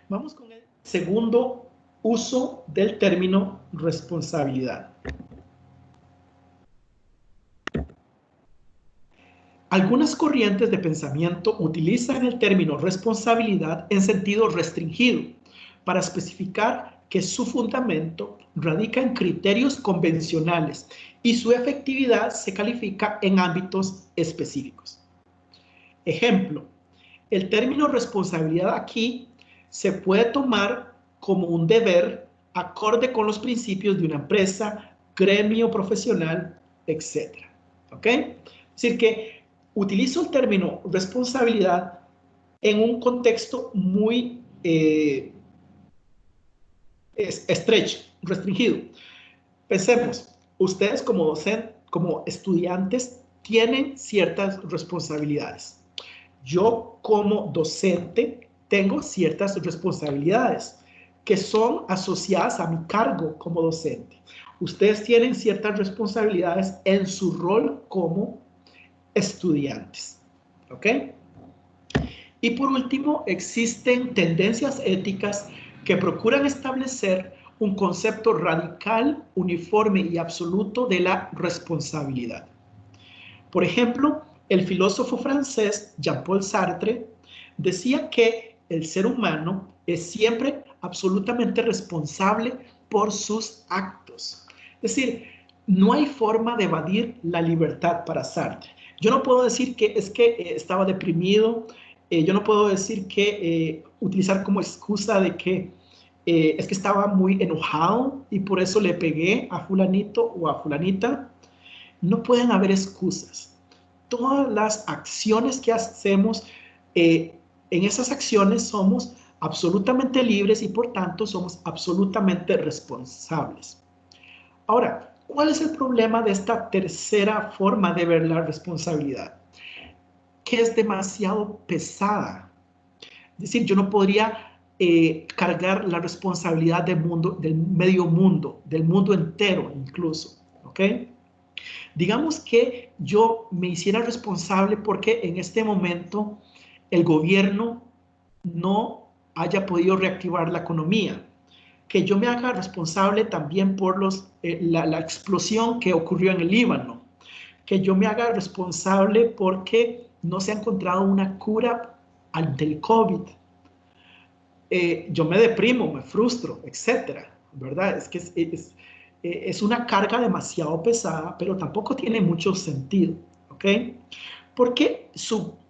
S1: Vamos con el segundo uso del término responsabilidad. Algunas corrientes de pensamiento utilizan el término responsabilidad en sentido restringido para especificar que su fundamento radica en criterios convencionales y su efectividad se califica en ámbitos específicos. Ejemplo, el término responsabilidad aquí se puede tomar como un deber acorde con los principios de una empresa, gremio profesional, etc. ¿Ok? Es decir que utilizo el término responsabilidad en un contexto muy estrecho, restringido. Pensemos, ustedes como docentes, como estudiantes, tienen ciertas responsabilidades. Yo como docente tengo ciertas responsabilidades que son asociadas a mi cargo como docente. Ustedes tienen ciertas responsabilidades en su rol como estudiantes. ¿Ok? Y por último, existen tendencias éticas que procuran establecer un concepto radical, uniforme y absoluto de la responsabilidad. Por ejemplo, el filósofo francés Jean-Paul Sartre decía que el ser humano es siempre absolutamente responsable por sus actos. Es decir, no hay forma de evadir la libertad para Sartre. Yo no puedo decir que es que estaba deprimido, yo no puedo decir que utilizar como excusa de que es que estaba muy enojado y por eso le pegué a fulanito o a fulanita. No pueden haber excusas. Todas las acciones que hacemos, en esas acciones somos absolutamente libres y por tanto somos absolutamente responsables. Ahora, ¿cuál es el problema de esta tercera forma de ver la responsabilidad? Que es demasiado pesada. Es decir, yo no podría cargar la responsabilidad del mundo, del medio mundo, del mundo entero incluso, ¿ok? Digamos que yo me hiciera responsable porque en este momento el gobierno no haya podido reactivar la economía, que yo me haga responsable también por la explosión que ocurrió en el Líbano, que yo me haga responsable porque no se ha encontrado una cura del COVID. Yo me deprimo, me frustro, etcétera, ¿verdad? Es que es una carga demasiado pesada, pero tampoco tiene mucho sentido, ¿ok? Porque,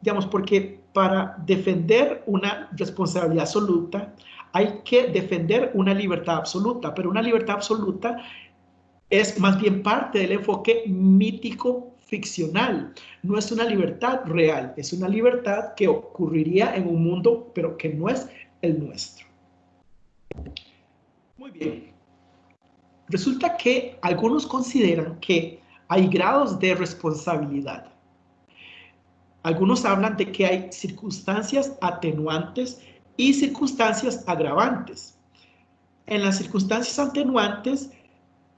S1: digamos, porque para defender una responsabilidad absoluta hay que defender una libertad absoluta, pero una libertad absoluta es más bien parte del enfoque mítico ficcional. No es una libertad real, es una libertad que ocurriría en un mundo, pero que no es el nuestro. Muy bien. Resulta que algunos consideran que hay grados de responsabilidad. Algunos hablan de que hay circunstancias atenuantes y circunstancias agravantes. En las circunstancias atenuantes,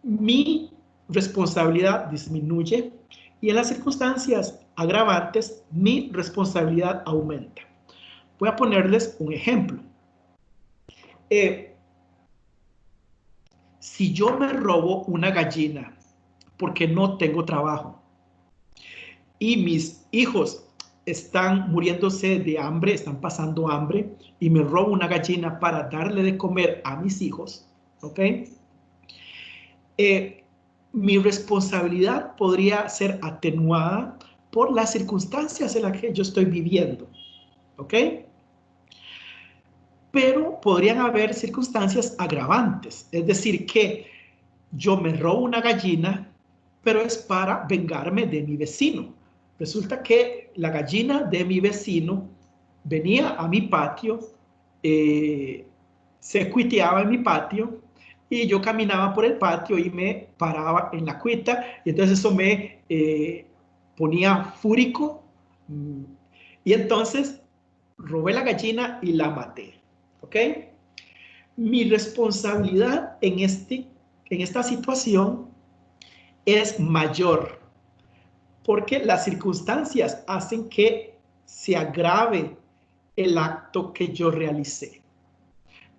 S1: mi responsabilidad disminuye y en las circunstancias agravantes, mi responsabilidad aumenta. Voy a ponerles un ejemplo. Si yo me robo una gallina porque no tengo trabajo y mis hijos están muriéndose de hambre, están pasando hambre, y me robo una gallina para darle de comer a mis hijos, ¿ok? Mi responsabilidad podría ser atenuada por las circunstancias en las que yo estoy viviendo, ¿ok? Pero podrían haber circunstancias agravantes, es decir, que yo me robo una gallina, pero es para vengarme de mi vecino. Resulta que la gallina de mi vecino venía a mi patio, se cuiteaba en mi patio, y yo caminaba por el patio y me paraba en la cuita, y entonces eso me ponía fúrico, y entonces robé la gallina y la maté, ¿ok? Mi responsabilidad en esta situación es mayor, porque las circunstancias hacen que se agrave el acto que yo realicé.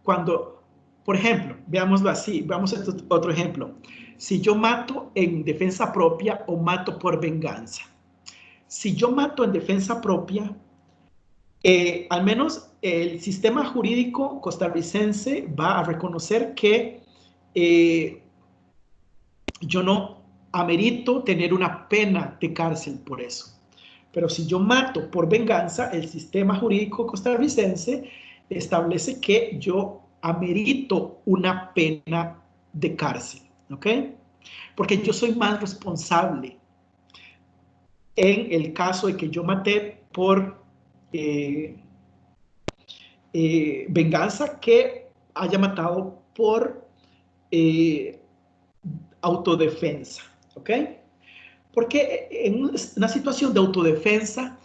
S1: Cuando, por ejemplo, veámoslo así, veamos otro ejemplo. Si yo mato en defensa propia o mato por venganza. Si yo mato en defensa propia, al menos el sistema jurídico costarricense va a reconocer que yo no amerito tener una pena de cárcel por eso. Pero si yo mato por venganza, el sistema jurídico costarricense establece que yo amerito una pena de cárcel, ¿ok? Porque yo soy más responsable en el caso de que yo maté por venganza que haya matado por autodefensa, ¿ok? Porque en una situación de autodefensa,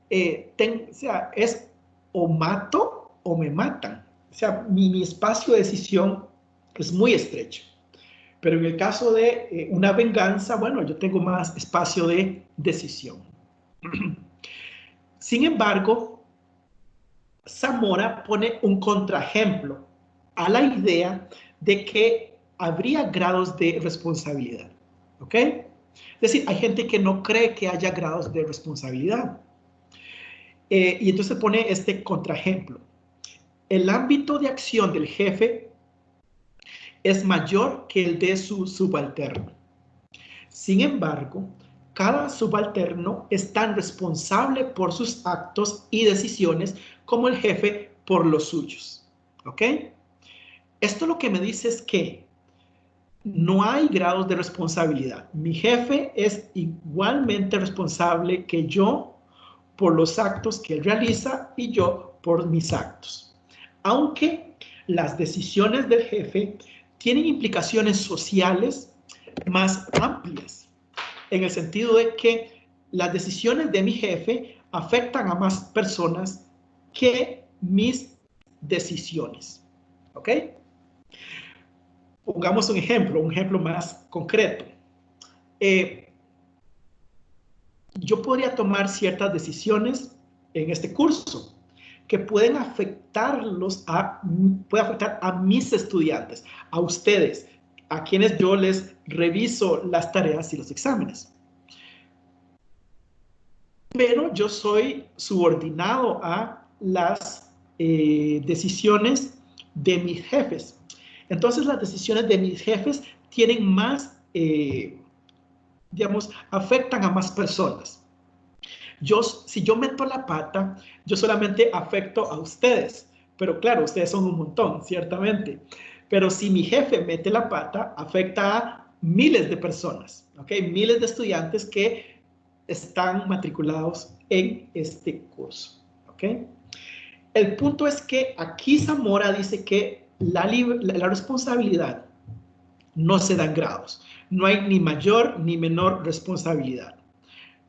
S1: o sea, es o mato o me matan. O sea, mi espacio de decisión es muy estrecho. Pero en el caso de una venganza, bueno, yo tengo más espacio de decisión. Sin embargo, Zamora pone un contraejemplo a la idea de que habría grados de responsabilidad, ¿ok? Es decir, hay gente que no cree que haya grados de responsabilidad. Y entonces pone este contraejemplo. El ámbito de acción del jefe es mayor que el de su subalterno. Sin embargo, cada subalterno es tan responsable por sus actos y decisiones como el jefe por los suyos. ¿Ok? Esto lo que me dice es que no hay grados de responsabilidad. Mi jefe es igualmente responsable que yo por los actos que él realiza y yo por mis actos. Aunque las decisiones del jefe tienen implicaciones sociales más amplias, en el sentido de que las decisiones de mi jefe afectan a más personas que mis decisiones. ¿Ok? Pongamos un ejemplo más concreto. yo podría tomar ciertas decisiones en este curso que pueden afectar a mis estudiantes, a ustedes, a quienes yo les reviso las tareas y los exámenes. Pero yo soy subordinado a las decisiones de mis jefes. Entonces las decisiones de mis jefes tienen más, digamos, afectan a más personas. Si yo meto la pata, yo solamente afecto a ustedes, pero claro, ustedes son un montón, ciertamente. Pero si mi jefe mete la pata, afecta a miles de personas, ¿ok? Miles de estudiantes que están matriculados en este curso, ¿ok? El punto es que aquí Zamora dice que la responsabilidad no se da en grados. No hay ni mayor ni menor responsabilidad.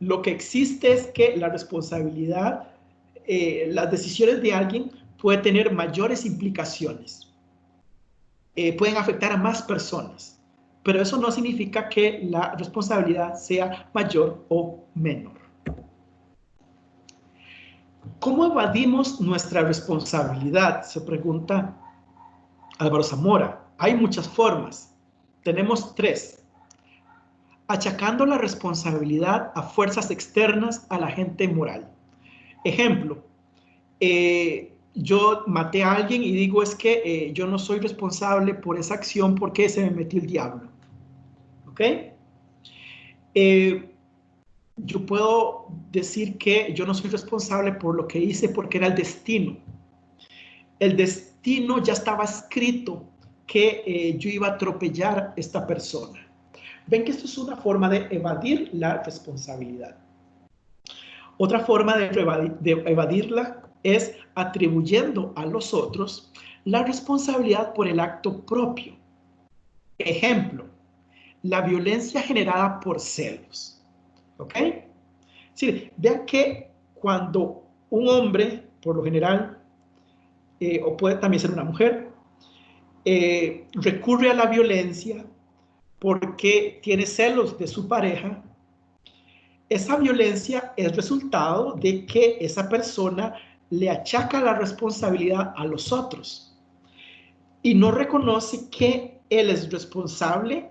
S1: Lo que existe es que la responsabilidad, las decisiones de alguien pueden tener mayores implicaciones, pueden afectar a más personas, pero eso no significa que la responsabilidad sea mayor o menor. ¿Cómo evadimos nuestra responsabilidad? Se pregunta Álvaro Zamora. Hay muchas formas. Tenemos 3. Achacando la responsabilidad a fuerzas externas a la agente moral. Ejemplo, yo maté a alguien y digo es que yo no soy responsable por esa acción porque se me metió el diablo. ¿Ok? Yo puedo decir que yo no soy responsable por lo que hice porque era el destino. El destino ya estaba escrito que yo iba a atropellar a esta persona. Ven que esto es una forma de evadir la responsabilidad. Otra forma de evadirla es atribuyendo a los otros la responsabilidad por el acto propio. Ejemplo, la violencia generada por celos. ¿Ok? Sí, vean que cuando un hombre, por lo general, o puede también ser una mujer, recurre a la violencia porque tiene celos de su pareja, esa violencia es resultado de que esa persona le achaca la responsabilidad a los otros y no reconoce que él es responsable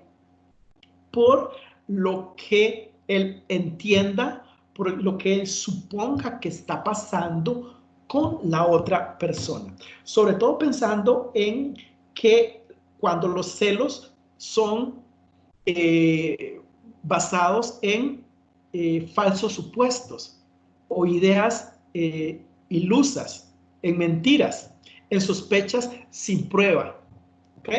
S1: por lo que él entienda, por lo que él suponga que está pasando con la otra persona. Sobre todo pensando en que cuando los celos son basados en falsos supuestos o ideas ilusas, en mentiras, en sospechas sin prueba. ¿Ok?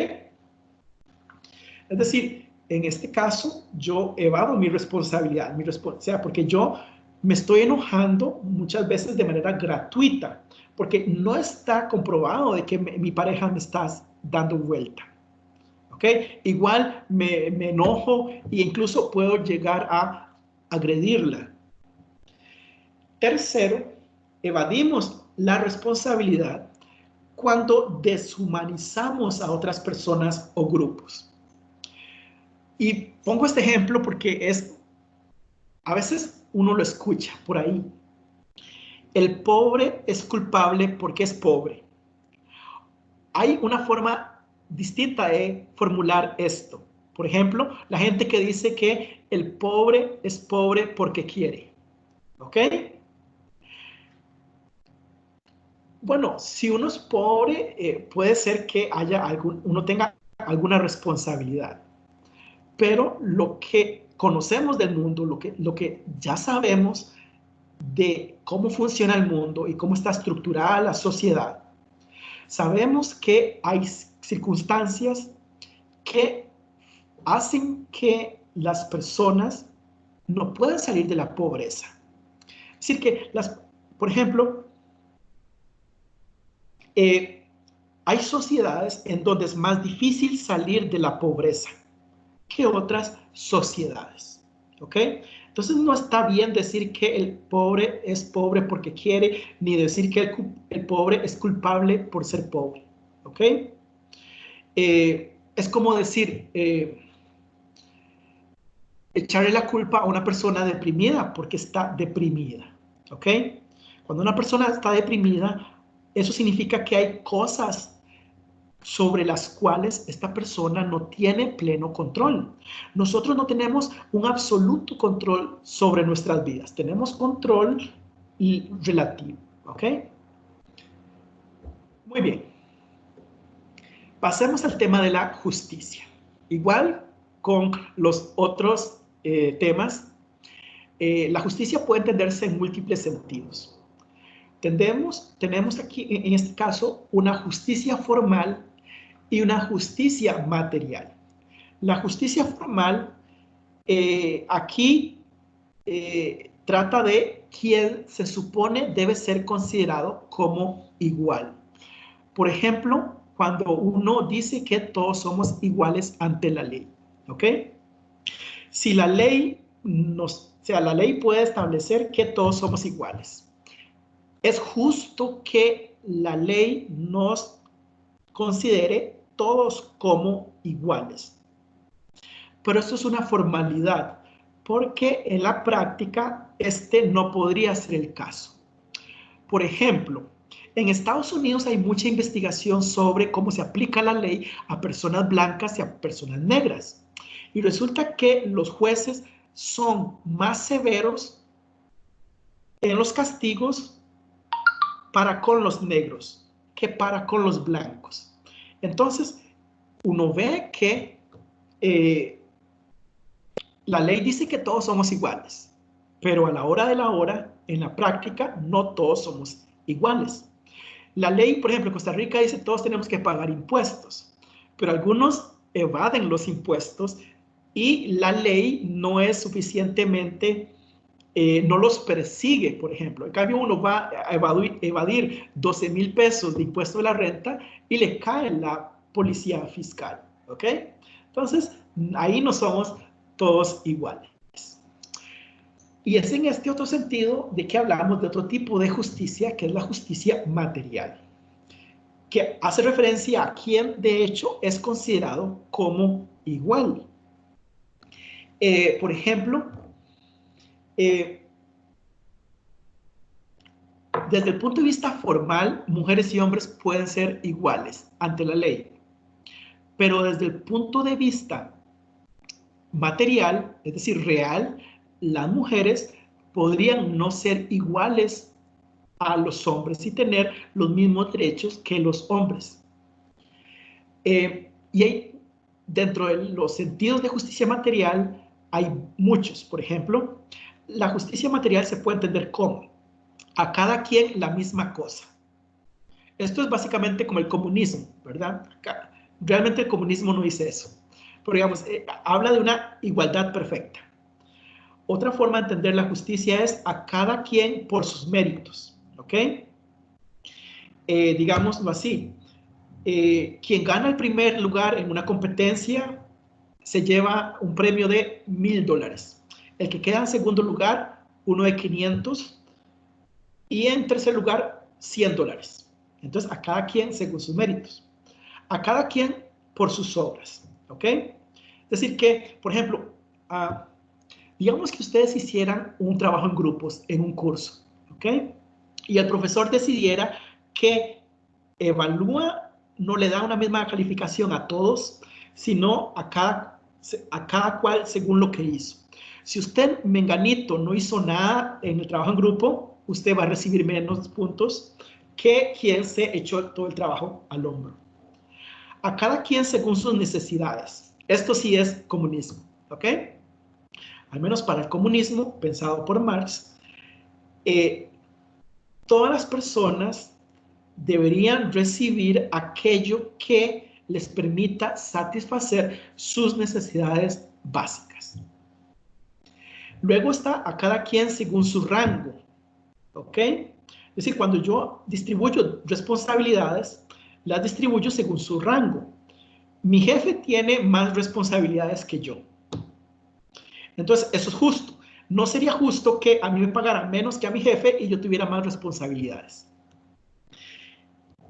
S1: Es decir, en este caso, yo evado mi responsabilidad, o sea, porque yo me estoy enojando muchas veces de manera gratuita, porque no está comprobado de que mi pareja me está dando vuelta. ¿Ok? Igual me enojo e incluso puedo llegar a agredirla. Tercero, evadimos la responsabilidad cuando deshumanizamos a otras personas o grupos. Y pongo este ejemplo porque a veces uno lo escucha por ahí. El pobre es culpable porque es pobre. Hay una forma distinta de formular esto. Por ejemplo, la gente que dice que el pobre es pobre porque quiere. ¿Ok? Bueno, si uno es pobre, puede ser que uno tenga alguna responsabilidad. Pero lo que conocemos del mundo, lo que ya sabemos de cómo funciona el mundo y cómo está estructurada la sociedad, sabemos que hay circunstancias que hacen que las personas no puedan salir de la pobreza. Es decir, que por ejemplo, hay sociedades en donde es más difícil salir de la pobreza que otras sociedades. ¿Ok? Entonces no está bien decir que el pobre es pobre porque quiere, ni decir que el pobre es culpable por ser pobre. ¿Ok? Es como decir, echarle la culpa a una persona deprimida porque está deprimida, ¿ok? Cuando una persona está deprimida, eso significa que hay cosas sobre las cuales esta persona no tiene pleno control. Nosotros no tenemos un absoluto control sobre nuestras vidas, tenemos control relativo, ¿ok? Muy bien. Pasemos al tema de la justicia. Igual con los otros temas, la justicia puede entenderse en múltiples sentidos. Tenemos aquí, en este caso, una justicia formal y una justicia material. La justicia formal aquí trata de quién se supone debe ser considerado como igual. Por ejemplo, cuando uno dice que todos somos iguales ante la ley, ¿ok? Si la ley la ley puede establecer que todos somos iguales. Es justo que la ley nos considere todos como iguales. Pero esto es una formalidad, porque en la práctica este no podría ser el caso. Por ejemplo, en Estados Unidos hay mucha investigación sobre cómo se aplica la ley a personas blancas y a personas negras. Y resulta que los jueces son más severos en los castigos para con los negros que para con los blancos. Entonces, uno ve que la ley dice que todos somos iguales, pero a la hora de la hora, en la práctica, no todos somos iguales. La ley, por ejemplo, en Costa Rica dice que todos tenemos que pagar impuestos, pero algunos evaden los impuestos y la ley no es suficientemente, no los persigue, por ejemplo. En cambio, uno va a evadir 12,000 pesos de impuesto de la renta y le cae la policía fiscal, ¿ok? Entonces, ahí no somos todos iguales. Y es en este otro sentido de que hablamos de otro tipo de justicia, que es la justicia material, que hace referencia a quien de hecho es considerado como igual. Por ejemplo, desde el punto de vista formal, mujeres y hombres pueden ser iguales ante la ley, pero desde el punto de vista material, es decir, real, las mujeres podrían no ser iguales a los hombres y tener los mismos derechos que los hombres. Y hay, dentro de los sentidos de justicia material, hay muchos. Por ejemplo, la justicia material se puede entender como a cada quien la misma cosa. Esto es básicamente como el comunismo, ¿verdad? Realmente el comunismo no dice eso. Pero digamos, habla de una igualdad perfecta. Otra forma de entender la justicia es a cada quien por sus méritos, ¿ok? Digámoslo así. Quien gana el primer lugar en una competencia se lleva un premio de $1,000. El que queda en segundo lugar, uno de 500. Y en tercer lugar, $100. Entonces, a cada quien según sus méritos. A cada quien por sus obras, ¿ok? Es decir que, por ejemplo, digamos que ustedes hicieran un trabajo en grupos en un curso, ¿ok? Y el profesor decidiera que evalúa, no le da una misma calificación a todos, sino a cada cual según lo que hizo. Si usted, menganito, no hizo nada en el trabajo en grupo, usted va a recibir menos puntos que quien se echó todo el trabajo al hombro. A cada quien según sus necesidades. Esto sí es comunismo, ¿ok? Al menos para el comunismo, pensado por Marx, todas las personas deberían recibir aquello que les permita satisfacer sus necesidades básicas. Luego está a cada quien según su rango, ¿ok? Es decir, cuando yo distribuyo responsabilidades, las distribuyo según su rango. Mi jefe tiene más responsabilidades que yo. Entonces, eso es justo. No sería justo que a mí me pagaran menos que a mi jefe y yo tuviera más responsabilidades.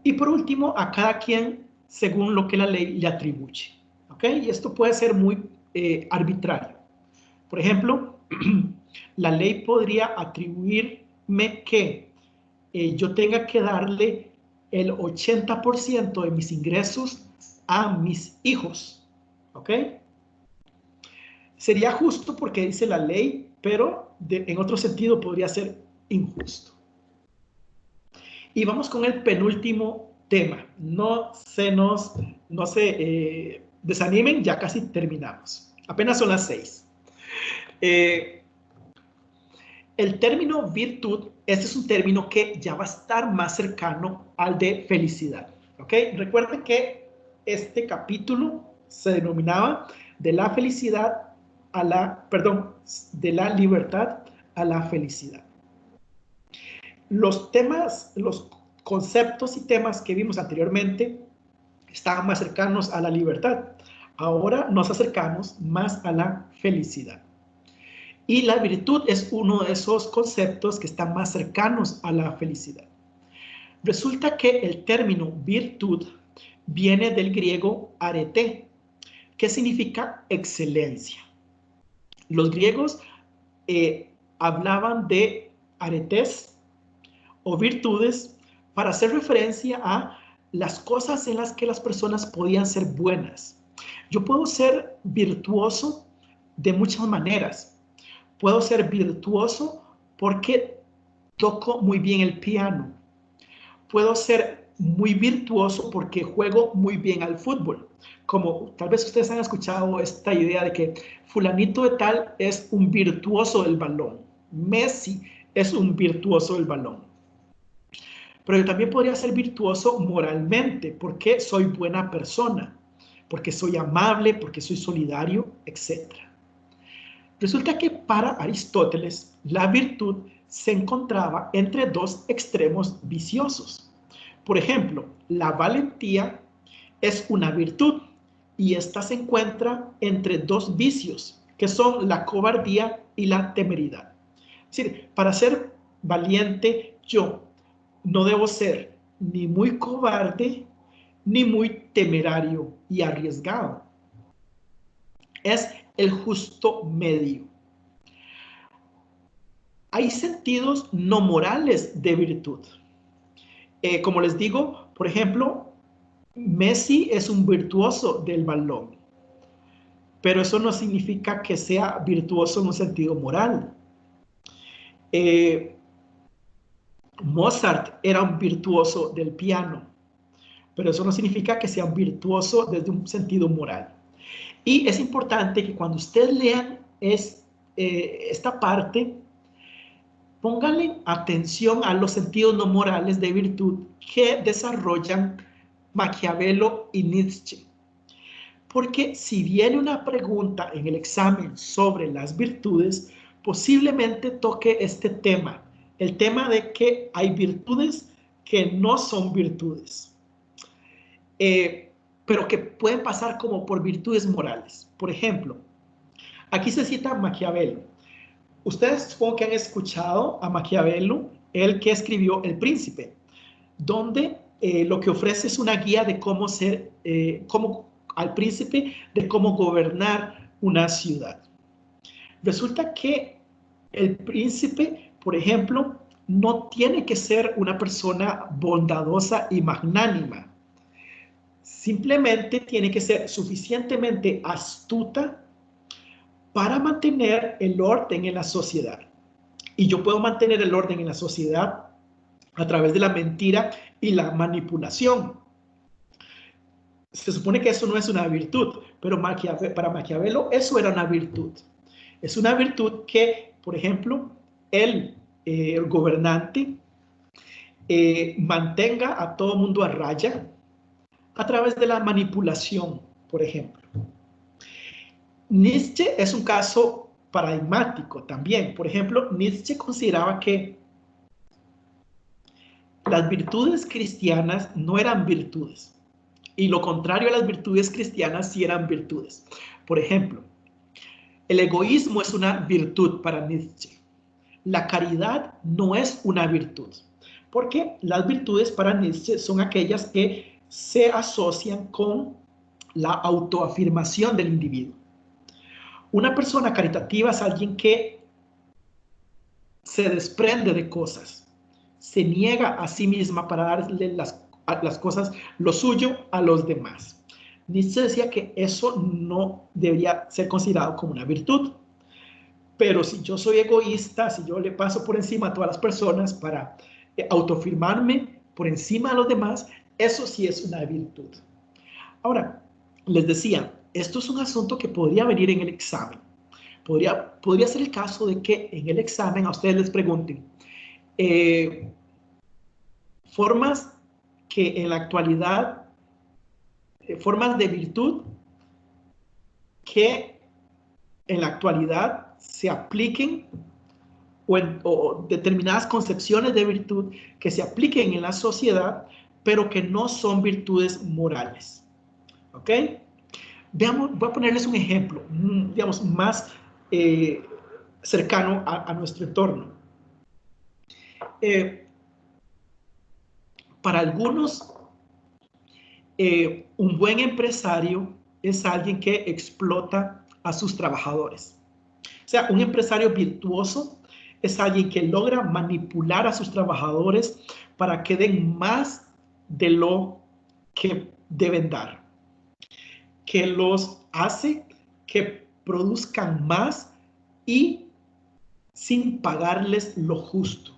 S1: Y por último, a cada quien según lo que la ley le atribuye, ¿ok? Y esto puede ser muy arbitrario. Por ejemplo, la ley podría atribuirme que yo tenga que darle el 80% de mis ingresos a mis hijos, ¿ok? Sería justo porque dice la ley, pero en otro sentido podría ser injusto. Y vamos con el penúltimo tema. No se desanimen, ya casi terminamos. Apenas son las 6. El término virtud, este es un término que ya va a estar más cercano al de felicidad. ¿Ok? Recuerden que este capítulo se denominaba de la felicidad a la, perdón, de la libertad a la felicidad. Los temas, los conceptos y temas que vimos anteriormente estaban más cercanos a la libertad. Ahora nos acercamos más a la felicidad. Y la virtud es uno de esos conceptos que están más cercanos a la felicidad. Resulta que el término virtud viene del griego arete, que significa excelencia. Los griegos hablaban de aretes o virtudes para hacer referencia a las cosas en las que las personas podían ser buenas. Yo puedo ser virtuoso de muchas maneras. Puedo ser virtuoso porque toco muy bien el piano. Puedo ser muy virtuoso porque juego muy bien al fútbol. Como tal vez ustedes han escuchado esta idea de que fulanito de tal es un virtuoso del balón. Messi es un virtuoso del balón. Pero yo también podría ser virtuoso moralmente porque soy buena persona, porque soy amable, porque soy solidario, etc. Resulta que para Aristóteles la virtud se encontraba entre dos extremos viciosos. Por ejemplo, la valentía es una virtud y esta se encuentra entre dos vicios, que son la cobardía y la temeridad. Es decir, para ser valiente yo no debo ser ni muy cobarde ni muy temerario y arriesgado. Es el justo medio. Hay sentidos no morales de virtud. Como les digo, por ejemplo, Messi es un virtuoso del balón, pero eso no significa que sea virtuoso en un sentido moral. Mozart era un virtuoso del piano, pero eso no significa que sea un virtuoso desde un sentido moral. Y es importante que cuando ustedes lean esta parte, pónganle atención a los sentidos no morales de virtud que desarrollan Maquiavelo y Nietzsche. Porque si viene una pregunta en el examen sobre las virtudes, posiblemente toque este tema, el tema de que hay virtudes que no son virtudes, pero que pueden pasar como por virtudes morales. Por ejemplo, aquí se cita Maquiavelo. Ustedes supongo que han escuchado a Maquiavelo, el que escribió El Príncipe, donde lo que ofrece es una guía de cómo ser, al príncipe, de cómo gobernar una ciudad. Resulta que el príncipe, por ejemplo, no tiene que ser una persona bondadosa y magnánima. Simplemente tiene que ser suficientemente astuta para mantener el orden en la sociedad. Y yo puedo mantener el orden en la sociedad a través de la mentira y la manipulación. Se supone que eso no es una virtud, pero para Maquiavelo eso era una virtud. Es una virtud que, por ejemplo, el gobernante mantenga a todo mundo a raya a través de la manipulación, por ejemplo. Nietzsche es un caso paradigmático también. Por ejemplo, Nietzsche consideraba que las virtudes cristianas no eran virtudes y lo contrario a las virtudes cristianas sí eran virtudes. Por ejemplo, el egoísmo es una virtud para Nietzsche. La caridad no es una virtud, porque las virtudes para Nietzsche son aquellas que se asocian con la autoafirmación del individuo. Una persona caritativa es alguien que se desprende de cosas, se niega a sí misma para darle las cosas, lo suyo, a los demás. Nietzsche decía que eso no debería ser considerado como una virtud. Pero si yo soy egoísta, si yo le paso por encima a todas las personas para autoafirmarme por encima de los demás, eso sí es una virtud. Ahora, les decía, esto es un asunto que podría venir en el examen. Podría ser el caso de que en el examen a ustedes les pregunten formas que en la actualidad, formas de virtud que en la actualidad se apliquen o determinadas concepciones de virtud que se apliquen en la sociedad, pero que no son virtudes morales. ¿Ok? Veamos, voy a ponerles un ejemplo, digamos, más cercano a nuestro entorno. Para algunos, un buen empresario es alguien que explota a sus trabajadores. O sea, un empresario virtuoso es alguien que logra manipular a sus trabajadores para que den más de lo que deben dar, que los hace que produzcan más y sin pagarles lo justo.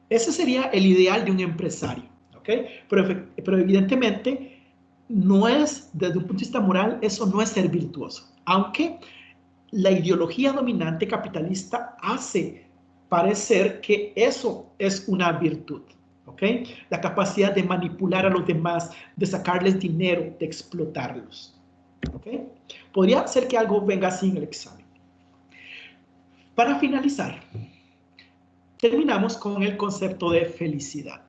S1: Ese sería el ideal de un empresario, ¿ok? Pero evidentemente no es, desde un punto de vista moral, eso no es ser virtuoso, aunque la ideología dominante capitalista hace parecer que eso es una virtud, ¿ok? La capacidad de manipular a los demás, de sacarles dinero, de explotarlos, ¿ok? Podría ser que algo venga así en el examen. Para finalizar, terminamos con el concepto de felicidad.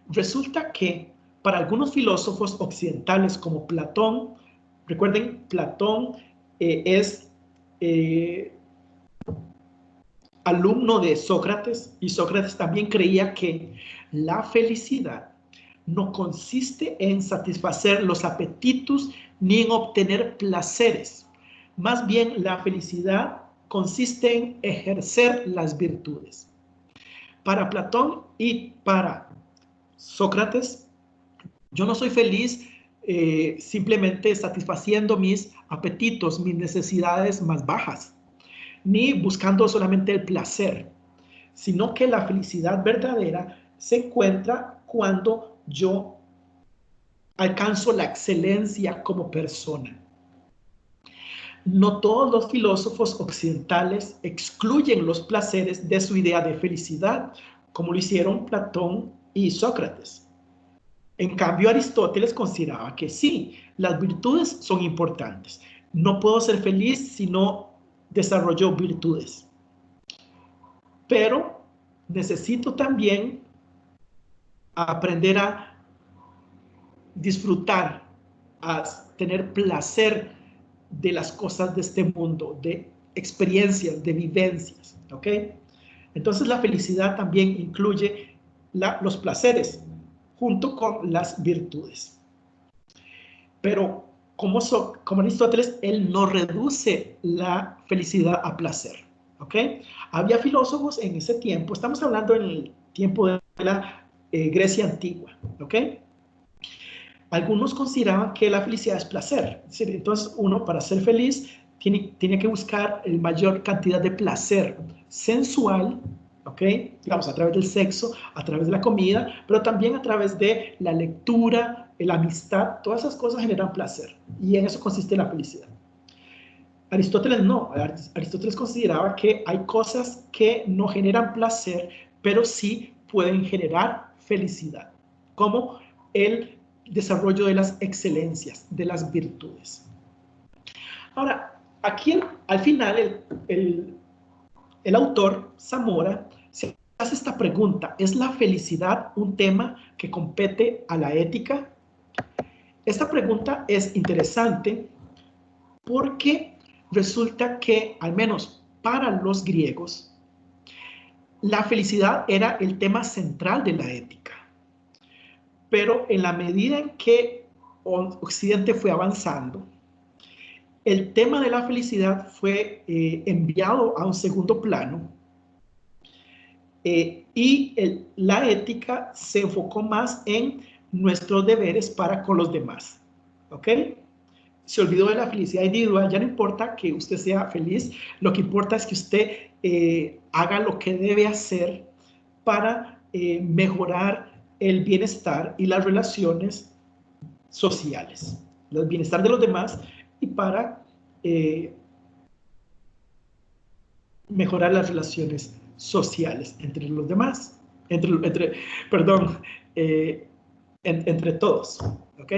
S1: Resulta que para algunos filósofos occidentales como Platón, recuerden, Platón es alumno de Sócrates, y Sócrates también creía que la felicidad no consiste en satisfacer los apetitos ni en obtener placeres. Más bien, la felicidad consiste en ejercer las virtudes. Para Platón y para Sócrates, yo no soy feliz simplemente satisfaciendo mis apetitos, mis necesidades más bajas, ni buscando solamente el placer, sino que la felicidad verdadera se encuentra cuando yo alcanzo la excelencia como persona. No todos los filósofos occidentales excluyen los placeres de su idea de felicidad, como lo hicieron Platón y Sócrates. En cambio, Aristóteles consideraba que sí, las virtudes son importantes. No puedo ser feliz si no desarrollo virtudes. Pero necesito también aprender a disfrutar, a tener placer de las cosas de este mundo, de experiencias, de vivencias, ¿ok? Entonces la felicidad también incluye los placeres junto con las virtudes. Pero como Aristóteles, él no reduce la felicidad a placer, ¿ok? Había filósofos en ese tiempo, estamos hablando en el tiempo de la Grecia antigua, ¿ok? Algunos consideraban que la felicidad es placer. Es decir, entonces uno para ser feliz tiene que buscar la mayor cantidad de placer sensual, ¿ok? Digamos, a través del sexo, a través de la comida, pero también a través de la lectura, la amistad, todas esas cosas generan placer. Y en eso consiste la felicidad. Aristóteles no. Aristóteles consideraba que hay cosas que no generan placer, pero sí pueden generar felicidad, como el desarrollo de las excelencias, de las virtudes. Ahora, aquí al final el autor, Zamora, se hace esta pregunta: ¿es la felicidad un tema que compete a la ética? Esta pregunta es interesante porque resulta que, al menos para los griegos, la felicidad era el tema central de la ética. Pero en la medida en que Occidente fue avanzando, el tema de la felicidad fue enviado a un segundo plano y la ética se enfocó más en nuestros deberes para con los demás. ¿Ok? Se olvidó de la felicidad individual. Ya no importa que usted sea feliz, lo que importa es que usted haga lo que debe hacer para mejorar el bienestar y las relaciones sociales, el bienestar de los demás y para mejorar las relaciones sociales entre los demás, perdón, entre todos, ¿ok?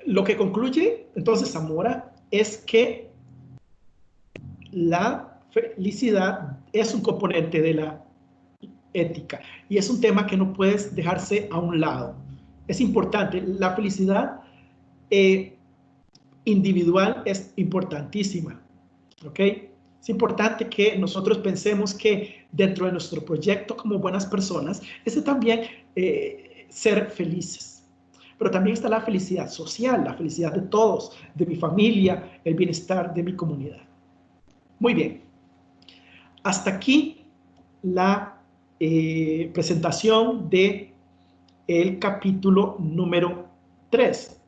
S1: Lo que concluye entonces Zamora es que la felicidad es un componente de la ética y es un tema que no puedes dejarse a un lado. Es importante, la felicidad individual es importantísima, ¿ok? Es importante que nosotros pensemos que dentro de nuestro proyecto como buenas personas, es también ser felices. Pero también está la felicidad social, la felicidad de todos, de mi familia, el bienestar de mi comunidad. Muy bien. Hasta aquí la presentación de el capítulo número 3.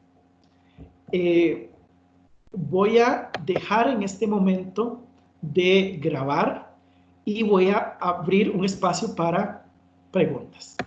S1: Voy a dejar en este momento de grabar y voy a abrir un espacio para preguntas.